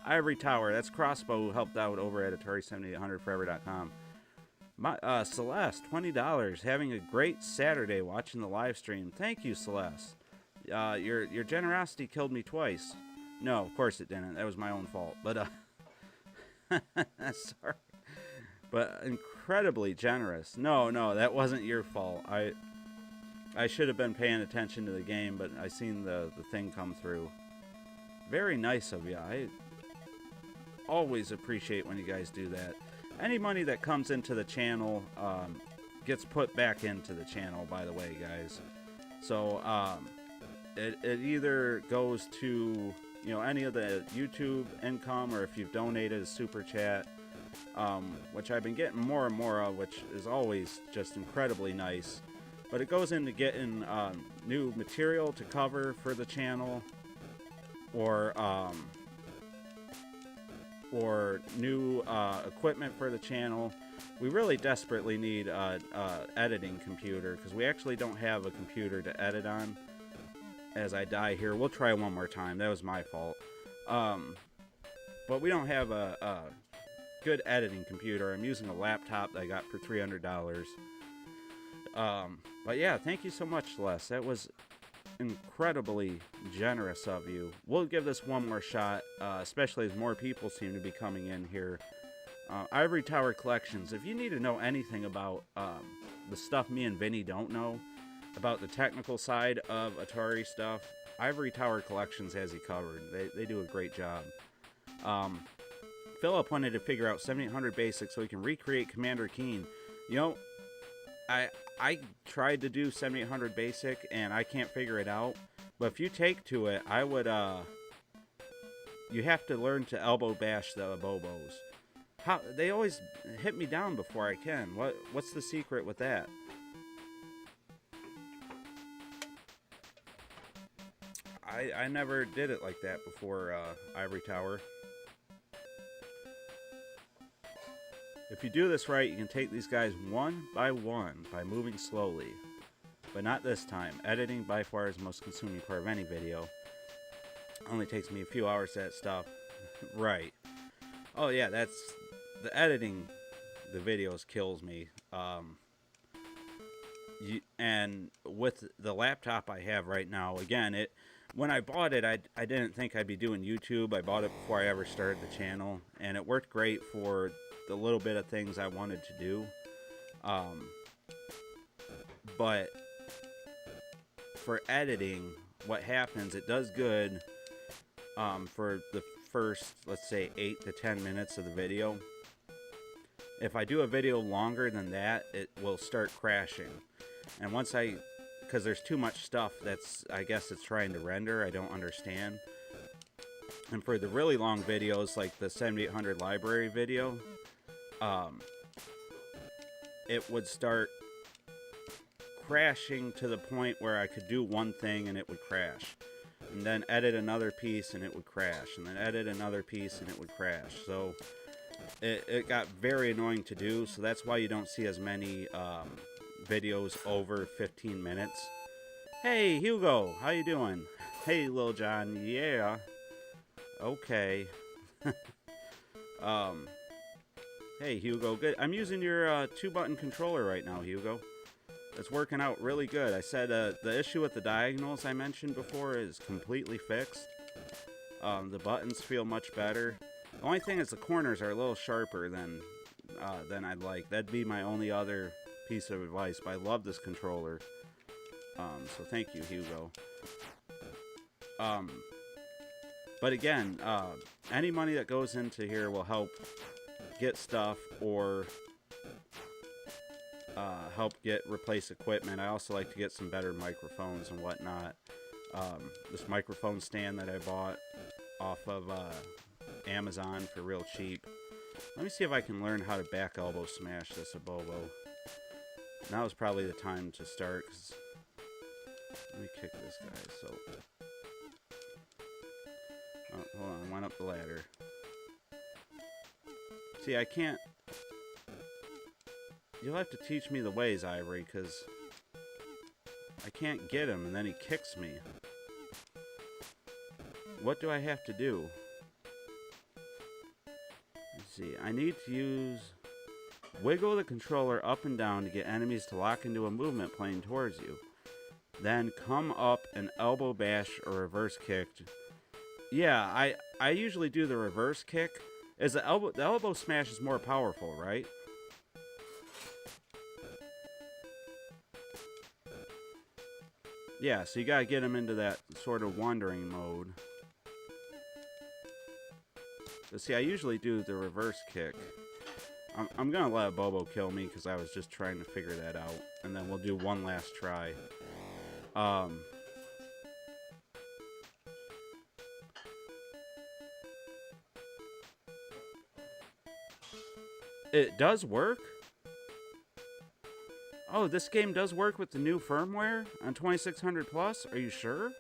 Speaker 1: Ivory Tower. That's Crossbow, who helped out over at Atari7800forever.com. Celeste, $20. Having a great Saturday watching the live stream. Thank you, Celeste. Your generosity killed me twice. No, of course it didn't. That was my own fault. But sorry. But incredibly generous. No, that wasn't your fault. I should have been paying attention to the game, but I seen the thing come through. Very nice of you. I always appreciate when you guys do that. Any money that comes into the channel gets put back into the channel, by the way, guys. So it either goes to, you know, any of the YouTube income, or if you've donated a super chat, which I've been getting more and more of, which is always just incredibly nice. But it goes into getting new material to cover for the channel, or new equipment for the channel. We really desperately need an editing computer, because we actually don't have a computer to edit on. As I die here, we'll try one more time. That was my fault. But we don't have a good editing computer. I'm using a laptop that I got for $300. But yeah, thank you so much, Celeste. That was incredibly generous of you. We'll give this one more shot, especially as more people seem to be coming in here. Ivory Tower Collections. If you need to know anything about the stuff me and Vinny don't know, about the technical side of Atari stuff, Ivory Tower Collections has you covered. They do a great job. Philip wanted to figure out 7800 Basic so he can recreate Commander Keen. You know, I tried to do 7800 Basic and I can't figure it out. But if you take to it, I would, you have to learn to elbow bash the Abobos. How they always hit me down before I can. What's the secret with that? I never did it like that before, Ivory Tower. If you do this right, you can take these guys one by one by moving slowly. But not this time. Editing by far is the most consuming part of any video. Only takes me a few hours to that stuff. Right. Oh yeah, that's... The editing the videos kills me. And with the laptop I have right now, again, when I bought it, I didn't think I'd be doing YouTube. I bought it before I ever started the channel, and it worked great for the little bit of things I wanted to do. But for editing, what happens, it does good for the first, let's say, 8 to 10 minutes of the video. If I do a video longer than that, it will start crashing. And once because there's too much stuff that's, I guess it's trying to render, I don't understand. And for the really long videos, like the 7800 library video, it would start crashing to the point where I could do one thing and it would crash. And then edit another piece and it would crash. And then edit another piece and it would crash. So it got very annoying to do. So that's why you don't see as many videos over 15 minutes. Hey, Hugo, how you doing? Hey, Lil John, yeah. Okay. um, hey, Hugo, good. I'm using your 2-button controller right now, Hugo. It's working out really good. I said the issue with the diagonals I mentioned before is completely fixed. The buttons feel much better. The only thing is the corners are a little sharper than I'd like. That'd be my only other piece of advice, but I love this controller. So thank you, Hugo. But again, any money that goes into here will help get stuff or help replace equipment. I also like to get some better microphones and whatnot. This microphone stand that I bought off of Amazon for real cheap. Let me see if I can learn how to back elbow smash this Abobo. Now is probably the time to start. Let me kick this guy. So, oh, hold on, I went up the ladder. See, I can't. You'll have to teach me the ways, Ivory, because I can't get him, and then he kicks me. What do I have to do? Let's see. I need to wiggle the controller up and down to get enemies to lock into a movement plane towards you. Then come up and elbow bash or reverse kick. Yeah, I usually do the reverse kick. The elbow smash is more powerful, right? Yeah, so you gotta get him into that sort of wandering mode. But see, I usually do the reverse kick. I'm gonna let Abobo kill me because I was just trying to figure that out. And then we'll do one last try. It does work? Oh, this game does work with the new firmware on 2600 plus? Are you sure?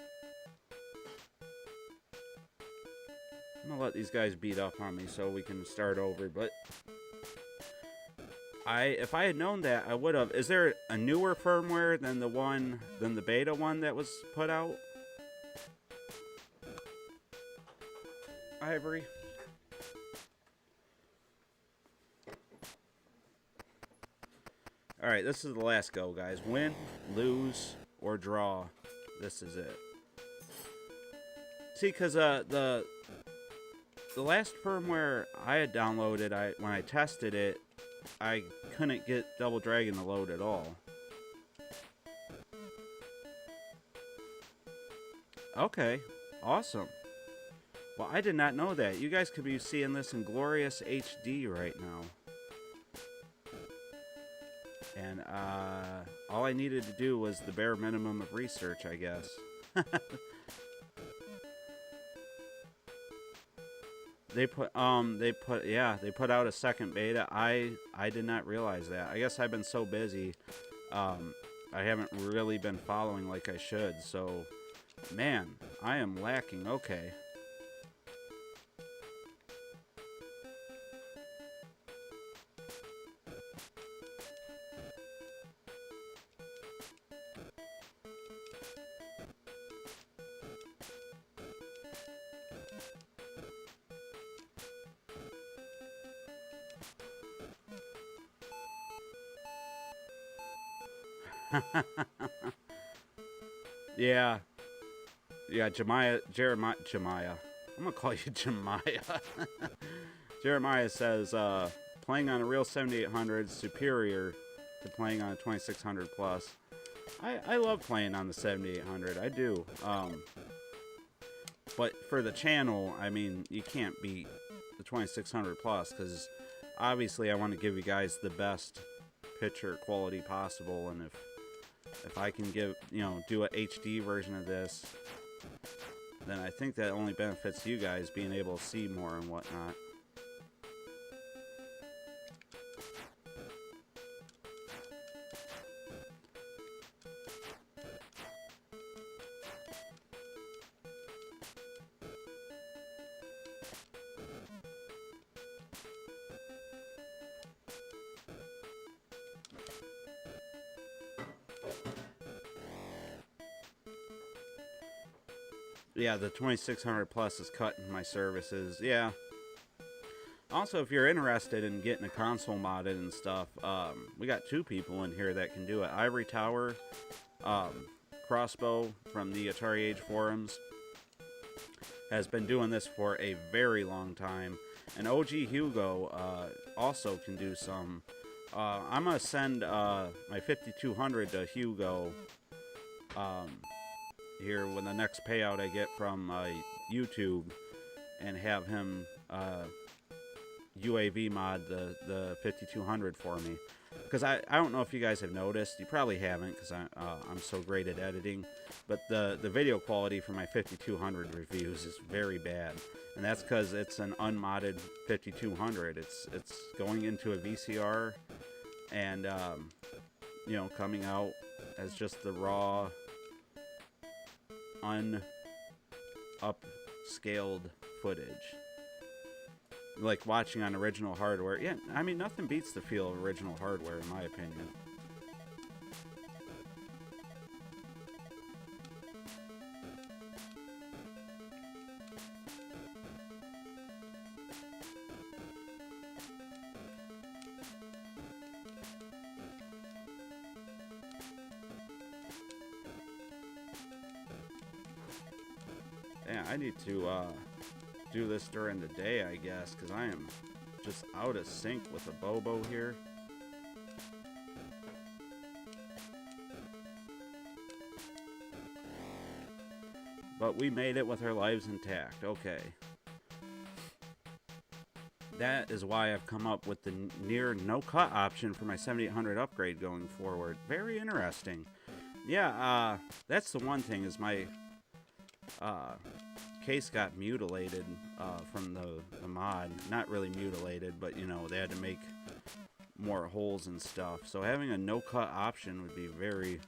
Speaker 1: I'm gonna let these guys beat up on me so we can start over, but if I had known that, I would have. Is there a newer firmware than the beta one that was put out? Ivory. Alright, this is the last go, guys. Win, lose, or draw. This is it. See, because the last firmware I had downloaded, when I tested it, I couldn't get Double Dragon to load at all. Okay, awesome. Well, I did not know that. You guys could be seeing this in glorious HD right now. And all I needed to do was the bare minimum of research, I guess. They put out a second beta. I did not realize that. I guess I've been so busy. I haven't really been following like I should. So, man, I am lacking. Okay. Yeah, Jeremiah. I'm gonna call you Jeremiah. Jeremiah says, playing on a real 7800 is superior to playing on a 2600 plus. I love playing on the 7800. I do. But for the channel, I mean, you can't beat the 2600 plus because obviously I want to give you guys the best picture quality possible, and if I can do a HD version of this, then I think that only benefits you guys being able to see more and whatnot. Yeah, the 2600 plus is cutting my services. Yeah. Also, if you're interested in getting a console modded and stuff, we got 2 people in here that can do it. Ivory Tower, Crossbow from the Atari Age forums, has been doing this for a very long time. And OG Hugo also can do some. I'm going to send my 5200 to Hugo here when the next payout I get from YouTube, and have him UAV mod the 5200 for me. Because I don't know if you guys have noticed. You probably haven't, because I'm so great at editing. But the video quality for my 5200 reviews is very bad. And that's because it's an unmodded 5200. It's going into a VCR and, you know, coming out as just the raw, upscaled footage. Like watching on original hardware. Yeah, I mean, nothing beats the feel of original hardware, in my opinion. Yeah, I need to do this during the day, I guess, because I am just out of sync with Abobo here. But we made it with our lives intact. Okay. That is why I've come up with the near no-cut option for my 7800 upgrade going forward. Very interesting. Yeah, that's the one thing, is my case got mutilated from the mod. Not really mutilated, but, you know, they had to make more holes and stuff. So having a no-cut option would be very,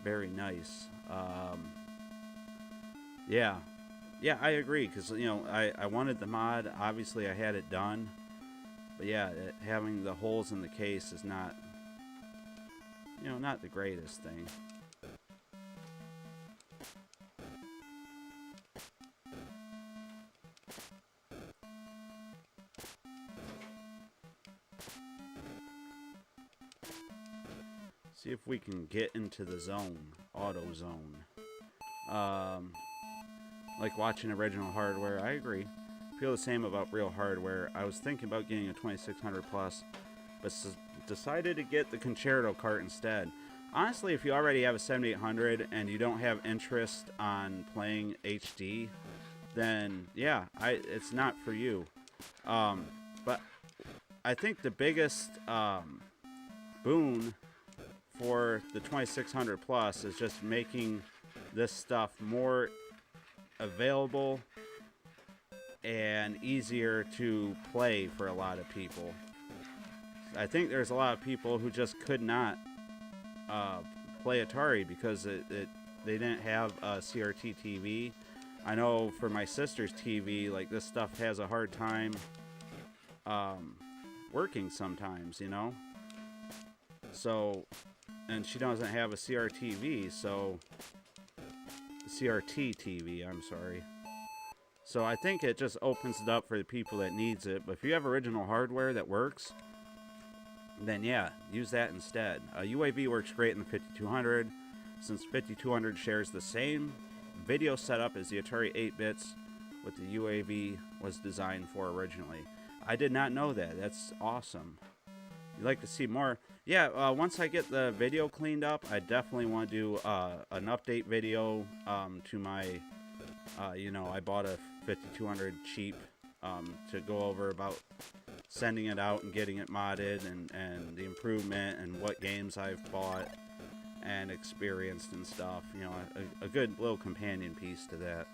Speaker 1: very nice. Yeah, I agree, because, you know, I wanted the mod. Obviously, I had it done. But yeah, having the holes in the case is not, you know, not the greatest thing. See if we can get into the zone, auto zone. Like watching original hardware, I agree. Feel the same about real hardware. I was thinking about getting a 2600 plus, but decided to get the Concerto cart instead. Honestly, if you already have a 7800 and you don't have interest on playing HD, then yeah, it's not for you. But I think the biggest boon for the 2600 plus is just making this stuff more available and easier to play for a lot of people. I think there's a lot of people who just could not play Atari because they didn't have a CRT TV. I know for my sister's TV, like, this stuff has a hard time working sometimes, you know? So, and she doesn't have a CRT TV, I'm sorry. So I think it just opens it up for the people that needs it. But if you have original hardware that works, then yeah, use that instead. UAV works great in the 5200, since 5200 shares the same video setup as the Atari 8-bits, what the UAV was designed for originally. I did not know that. That's awesome. You'd like to see more? Yeah, once I get the video cleaned up, I definitely want to do an update video to my, you know, I bought a 5200 cheap to go over about sending it out and getting it modded and the improvement and what games I've bought and experienced and stuff. You know, a good little companion piece to that.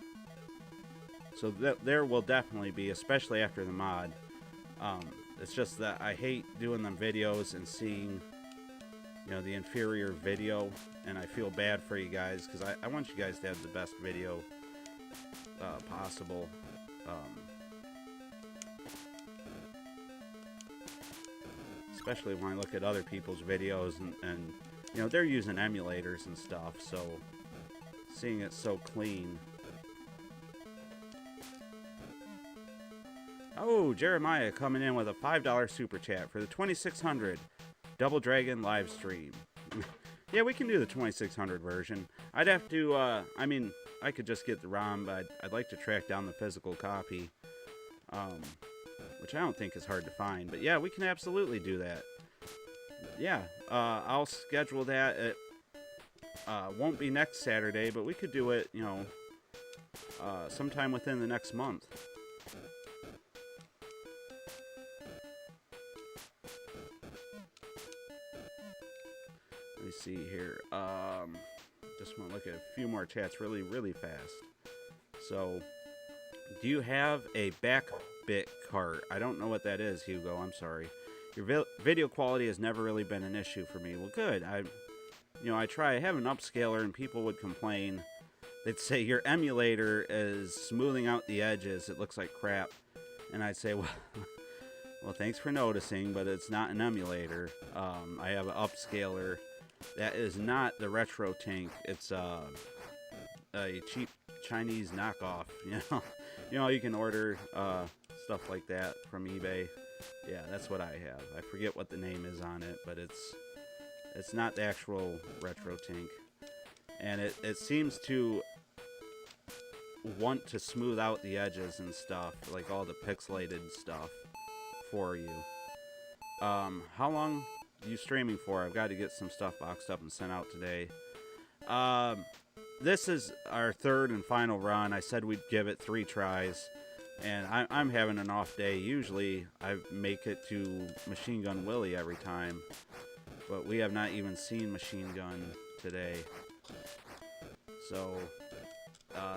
Speaker 1: So there will definitely be, especially after the mod. It's just that I hate doing them videos and seeing, you know, the inferior video, and I feel bad for you guys, because I want you guys to have the best video possible. Especially when I look at other people's videos and you know, they're using emulators and stuff, so seeing it so clean Oh, Jeremiah coming in with a $5 super chat for the 2600 Double Dragon live stream. Yeah, we can do the 2600 version. I'd have to, I could just get the ROM, but I'd like to track down the physical copy, which I don't think is hard to find. But yeah, we can absolutely do that. Yeah, I'll schedule that. It won't be next Saturday, but we could do it, sometime within the next month. Let me see here. Just want to look at a few more chats really, really fast. So, do you have a backbit cart? I don't know what that is, Hugo. I'm sorry. Your video quality has never really been an issue for me. Well, good. I have an upscaler and people would complain. They'd say your emulator is smoothing out the edges. It looks like crap. And I'd say, well, thanks for noticing, but it's not an emulator. I have an upscaler. That is not the Retro Tank. It's a cheap Chinese knockoff. You can order stuff like that from eBay. Yeah, that's what I have. I forget what the name is on it, but it's not the actual Retro Tank. And it seems to want to smooth out the edges and stuff, like all the pixelated stuff for you. How long you streaming for? I've got to get some stuff boxed up and sent out today. This is our third and final run. I said we'd give it 3 tries, and I'm having an off day. Usually I make it to Machine Gun Willy every time, but we have not even seen Machine Gun today. So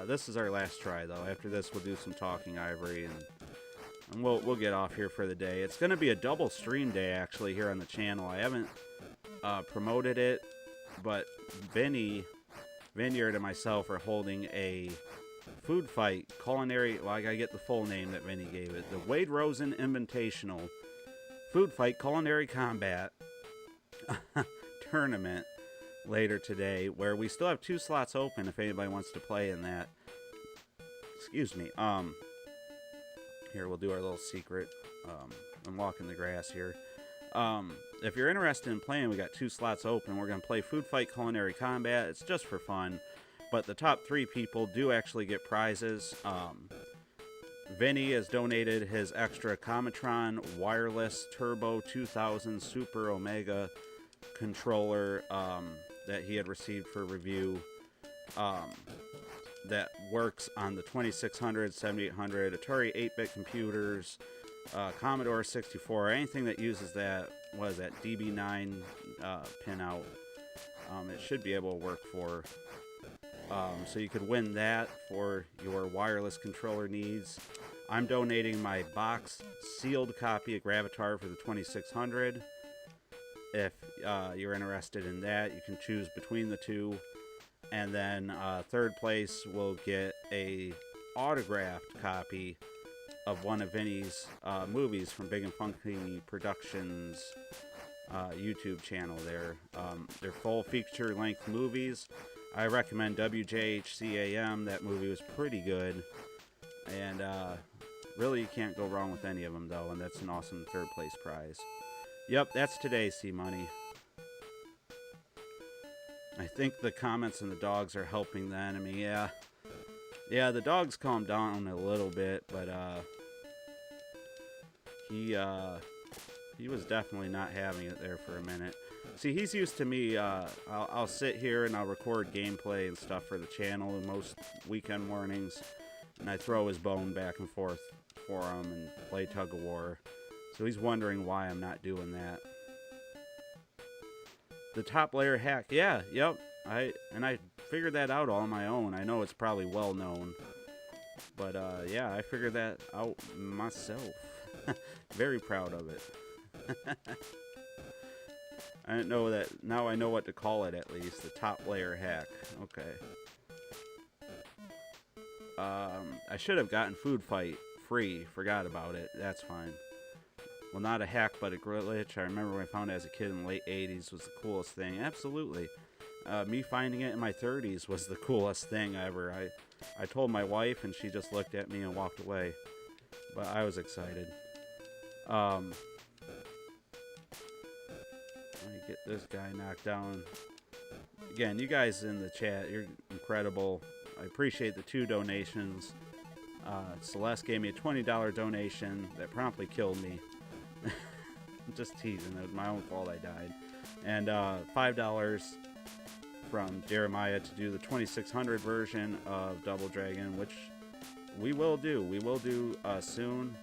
Speaker 1: this is our last try, though. After this, we'll do some talking ivory, and we'll get off here for the day. It's going to be a double stream day, actually, here on the channel. I haven't promoted it, but Vinnyard and myself are holding a food fight culinary. Well, I got to get the full name that Vinny gave it. The Wade Rosen Invitational Food Fight Culinary Combat Tournament later today, where we still have 2 slots open if anybody wants to play in that. Excuse me. Here, we'll do our little secret. I'm walking the grass here. If you're interested in playing, we got 2 slots open. We're going to play Food Fight Culinary Combat. It's just for fun. But the top 3 people do actually get prizes. Vinny has donated his extra Comatron Wireless Turbo 2000 Super Omega controller that he had received for review. That works on the 2600, 7800, Atari 8-bit computers, Commodore 64, anything that uses that, what is that, DB9 pinout. It should be able to work for. So you could win that for your wireless controller needs. I'm donating my box sealed copy of Gravatar for the 2600. If you're interested in that, you can choose between the 2. And then third place will get a autographed copy of one of Vinny's movies from Big and Funky Productions YouTube channel there. They're full feature-length movies. I recommend WJHCAM. That movie was pretty good. And really, you can't go wrong with any of them, though. And that's an awesome third place prize. Yep, that's today, C-Money. I think the comments and the dogs are helping the enemy. Yeah, the dogs calmed down a little bit, but he was definitely not having it there for a minute. See, he's used to me. I'll sit here and I'll record gameplay and stuff for the channel most weekend mornings, and I throw his bone back and forth for him and play tug of war. So he's wondering why I'm not doing that. The top layer hack, yeah, yep. I figured that out all on my own. I know it's probably well known, but yeah, I figured that out myself. Very proud of it. I didn't know that. Now I know what to call it, at least. The top layer hack. Okay. I should have gotten Food Fight free. Forgot about it. That's fine. Well, not a hack, but a glitch. I remember when I found it as a kid in the late 80s was the coolest thing. Absolutely. Me finding it in my 30s was the coolest thing ever. I told my wife, and she just looked at me and walked away. but I was excited. Let me get this guy knocked down. Again, you guys in the chat, you're incredible. I appreciate the 2 donations. Celeste gave me a $20 donation that promptly killed me. I'm just teasing. It was my own fault I died. And $5 from Jeremiah to do the 2600 version of Double Dragon, which we will do. We will do soon.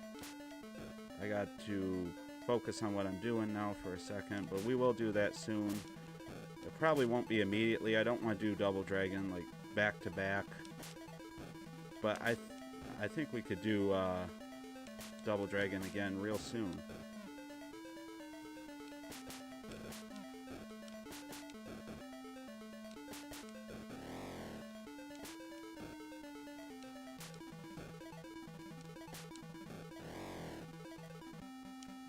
Speaker 1: I got to focus on what I'm doing now for a second, but we will do that soon. It probably won't be immediately. I don't want to do Double Dragon like back to back, but I think we could do Double Dragon again real soon.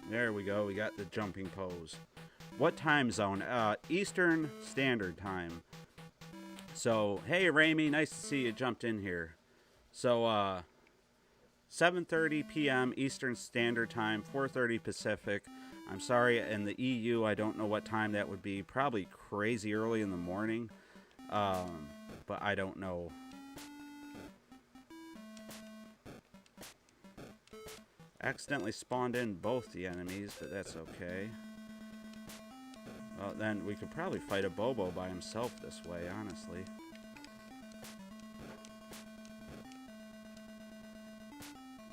Speaker 1: There we go. We got the jumping pose. What time zone? Eastern Standard Time. So, hey, Ramey, nice to see you jumped in here. So, 7:30 p.m. Eastern Standard Time, 4:30 Pacific. I'm sorry, in the EU, I don't know what time that would be. Probably crazy early in the morning, but I don't know. Accidentally spawned in both the enemies, but that's okay. Well, then we could probably fight Abobo by himself this way, honestly.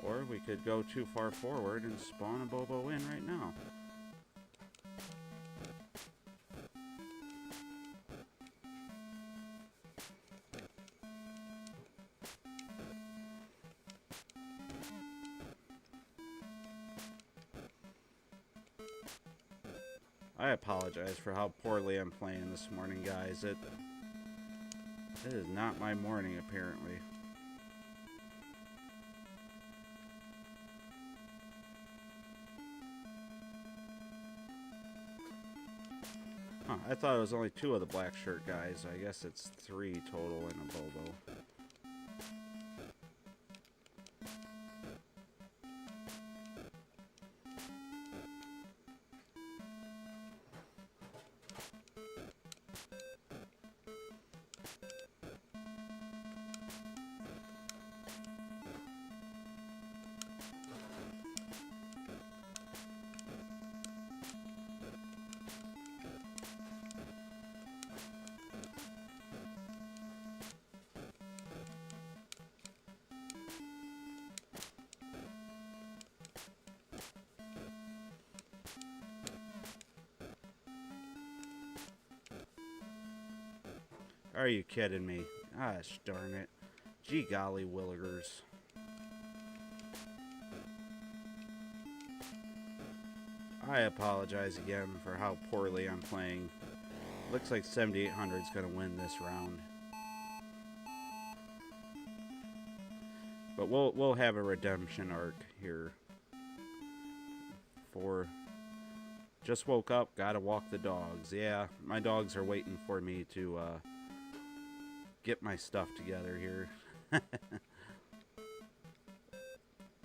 Speaker 1: Or we could go too far forward and spawn Abobo in right now. I apologize for how poorly I'm playing this morning, guys. It is not my morning, apparently. Huh, I thought it was only 2 of the black shirt guys. I guess it's 3 total in Abobo. Are you kidding me? Gosh darn it. Gee golly willikers. I apologize again for how poorly I'm playing. Looks like 7800 is going to win this round. But we'll have a redemption arc here. For just woke up, gotta walk the dogs. Yeah, my dogs are waiting for me to get my stuff together here. Let's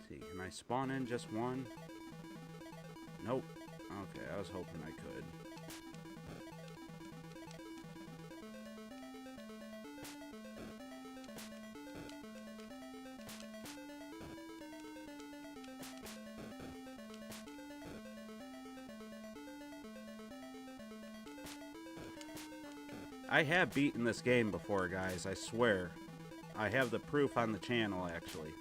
Speaker 1: see, can I spawn in just one? Nope. Okay, I was hoping I could. I have beaten this game before, guys, I swear. I have the proof on the channel, actually.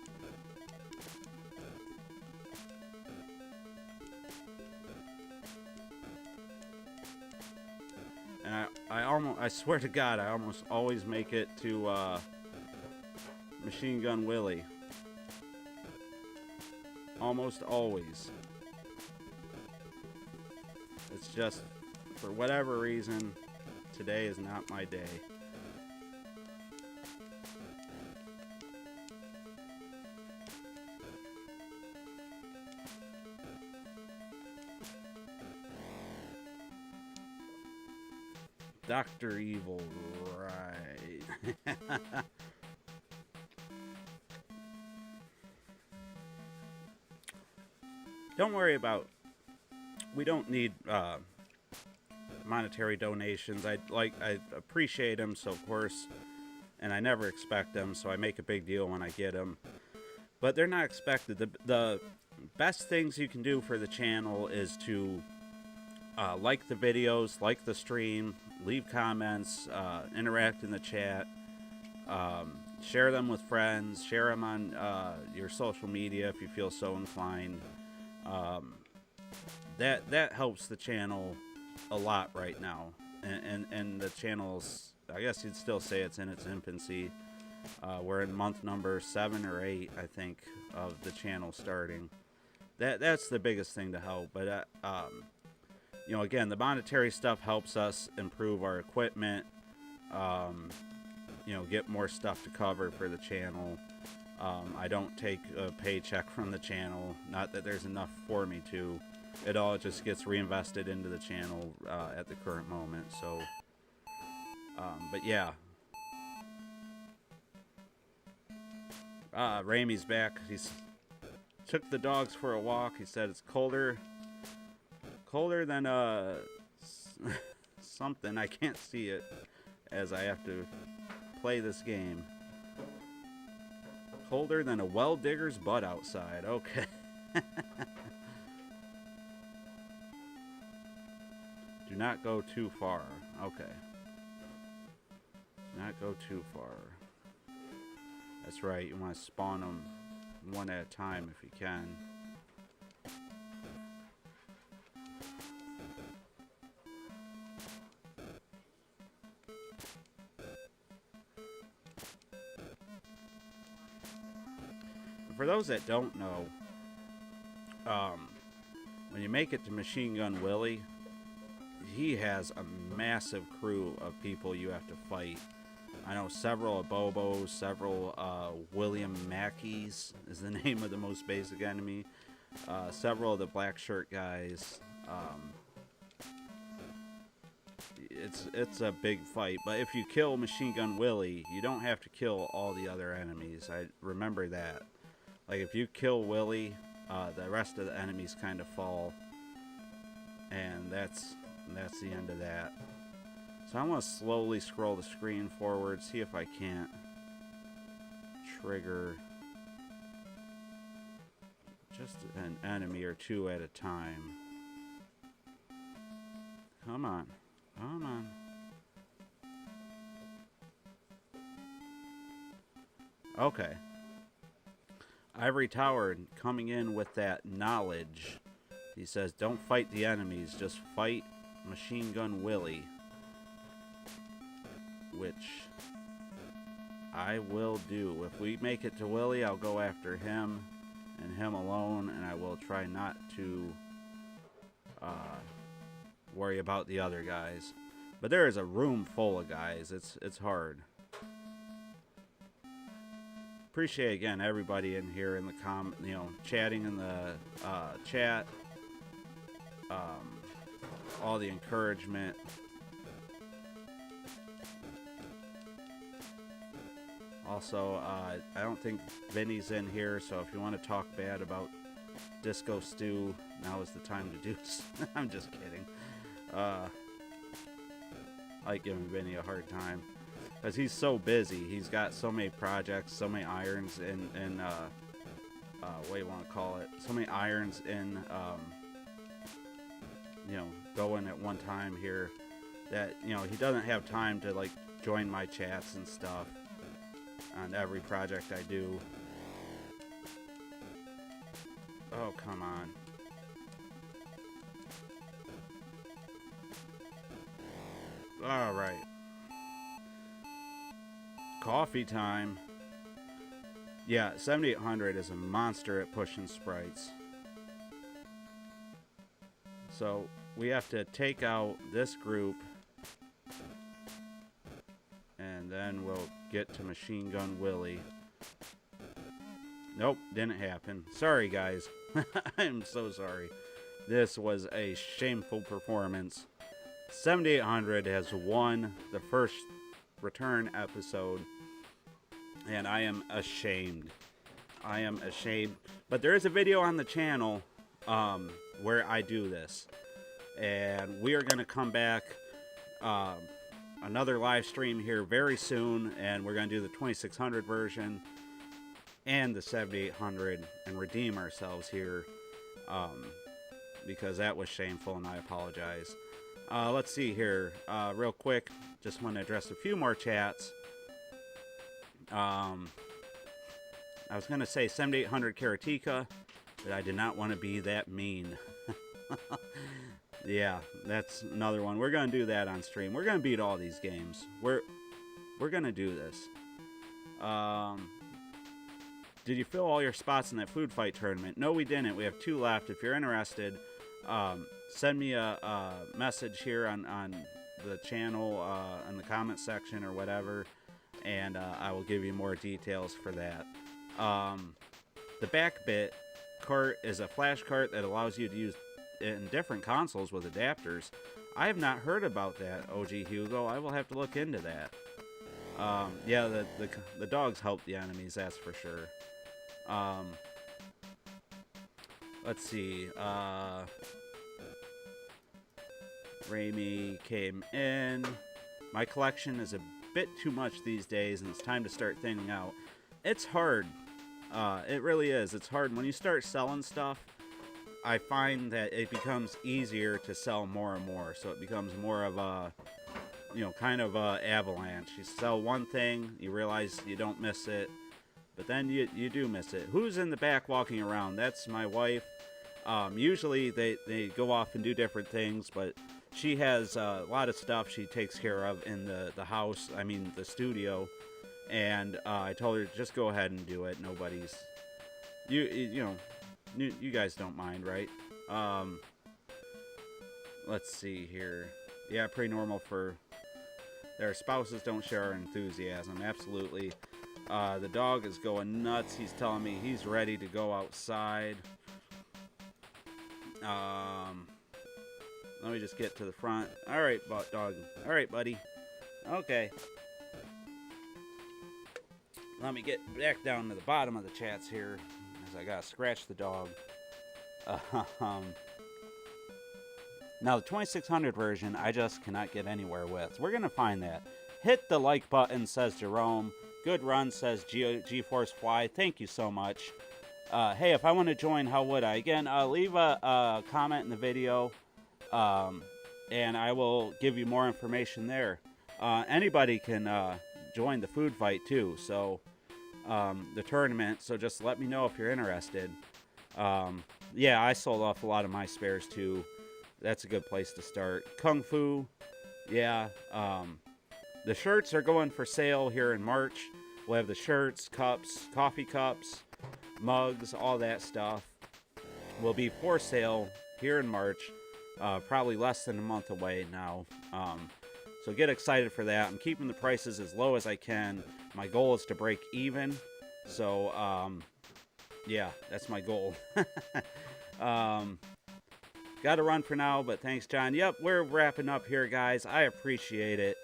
Speaker 1: And I swear to God, I almost always make it to Machine Gun Willy. Almost always. It's just, for whatever reason, today is not my day. Dr. Evil, right. don't worry about, we don't need monetary donations. I appreciate them, so of course, and I never expect them, so I make a big deal when I get them. But they're not expected. The best things you can do for the channel is to like the videos, like the stream, leave comments, interact in the chat, share them with friends, share them on your social media if you feel so inclined. That helps the channel a lot right now, and the channel's, I guess you'd still say it's in its infancy. We're in month number 7 or 8, I think, of the channel starting. That's the biggest thing to help. But you know, again, the monetary stuff helps us improve our equipment. You know, get more stuff to cover for the channel. I don't take a paycheck from the channel. Not that there's enough for me to. It all just gets reinvested into the channel at the current moment. So, but yeah. Ramey's back. He's took the dogs for a walk. He said it's colder than something. I can't see it as I have to play this game. Colder than a well digger's butt outside. Okay. Do not go too far. Okay. Do not go too far. That's right. You want to spawn them one at a time if you can. For those that don't know, when you make it to Machine Gun Willy, he has a massive crew of people you have to fight. I know several Abobos, several William Mackeys is the name of the most basic enemy. Several of the black shirt guys. It's a big fight, but if you kill Machine Gun Willy, you don't have to kill all the other enemies. I remember that. Like if you kill Willy, the rest of the enemies kind of fall, and that's the end of that. So I want to slowly scroll the screen forward, see if I can't trigger just an enemy or two at a time. Come on. Come on. Okay. Ivory Tower coming in with that knowledge. He says, don't fight the enemies, just fight Machine Gun Willy. Which I will do. If we make it to Willy, I'll go after him and him alone, and I will try not to worry about the other guys. But there is a room full of guys. It's hard. Appreciate again everybody in here in the chatting in the chat. All the encouragement. Also, I don't think Vinny's in here, so if you want to talk bad about Disco Stew, now is the time to do so. I'm just kidding. I like giving Vinny a hard time because he's so busy. He's got so many projects, so many irons in what do you want to call it? So many irons in, going at one time here that, he doesn't have time to like join my chats and stuff on every project I do. Oh, come on. All right. Coffee time. Yeah, 7800 is a monster at pushing sprites. So we have to take out this group, and then we'll get to Machine Gun Willy. Nope, didn't happen. Sorry, guys. I'm so sorry. This was a shameful performance. 7800 has won the first return episode, and I am ashamed. I am ashamed. But there is a video on the channel where I do this. And we are going to come back another live stream here very soon, and we're going to do the 2600 version and the 7800 and redeem ourselves here, because that was shameful, and I apologize. Let's see here, real quick, just want to address a few more chats. I was going to say 7800 Karateka, but I did not want to be that mean. Yeah, that's another one. We're going to do that on stream. We're going to beat all these games. We're going to do this. Did you fill all your spots in that food fight tournament? No, we didn't. We have 2 left. If you're interested, send me a message here on the channel, in the comment section or whatever, and I will give you more details for that. The back bit cart is a flash cart that allows you to use in different consoles with adapters. I have not heard about that, OG Hugo. I will have to look into that. Yeah, the dogs help the enemies, that's for sure. Let's see. Raimi came in. My collection is a bit too much these days, and it's time to start thinning out. It's hard. It really is. It's hard. When you start selling stuff, I find that it becomes easier to sell more and more. So it becomes more of a, kind of a avalanche. You sell one thing, you realize you don't miss it, but then you do miss it. Who's in the back walking around? That's my wife. Usually they go off and do different things, but she has a lot of stuff she takes care of in the house, the studio. And I told her, just go ahead and do it. Nobody's, you guys don't mind, right? Let's see here. Yeah, pretty normal for their spouses don't share our enthusiasm. Absolutely. The dog is going nuts. He's telling me he's ready to go outside. Let me just get to the front. All right, dog. All right, buddy. Okay. Let me get back down to the bottom of the chats here, as I gotta scratch the dog. Now, the 2600 version, I just cannot get anywhere with. We're gonna find that. Hit the like button, says Jerome. Good run, says GeForce Fly. Thank you so much. Hey, if I want to join, how would I? Again, leave a comment in the video, and I will give you more information there. Anybody can join the food fight too, so the tournament, so just let me know if you're interested. Yeah, I sold off a lot of my spares too. That's a good place to start. Kung Fu, yeah. The shirts are going for sale here in March. We'll have the shirts, cups, coffee cups, mugs, all that stuff will be for sale here in March. Probably less than a month away now. So get excited for that. I'm keeping the prices as low as I can. My goal is to break even. So, yeah, that's my goal. Got to run for now, but thanks, John. Yep, we're wrapping up here, guys. I appreciate it.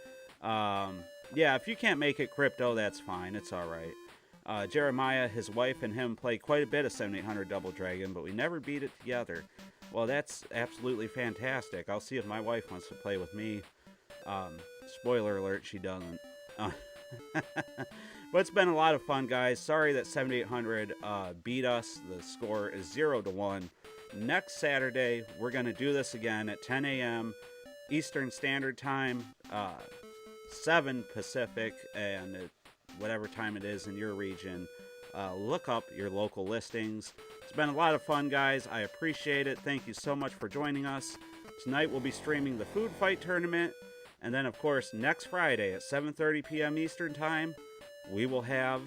Speaker 1: Yeah, if you can't make it crypto, that's fine. It's all right. Jeremiah, his wife, and him play quite a bit of 7800 Double Dragon, but we never beat it together. Well, that's absolutely fantastic. I'll see if my wife wants to play with me. Spoiler alert, she doesn't. But it's been a lot of fun, guys. Sorry that 7800 beat us. The score is 0-1. Next Saturday, we're going to do this again at 10 a.m. Eastern Standard Time, 7 Pacific, and whatever time it is in your region. Look up your local listings. It's been a lot of fun, guys. I appreciate it. Thank you so much for joining us. Tonight we'll be streaming the Food Fight Tournament. And then, of course, next Friday at 7:30 p.m. Eastern Time, we will have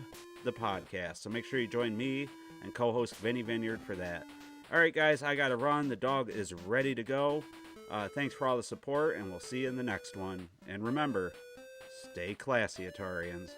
Speaker 1: the podcast. So make sure you join me and co-host Vinny Vineyard for that. All right, guys, I got to run. The dog is ready to go. Thanks for all the support, and we'll see you in the next one. And remember, stay classy, Atarians.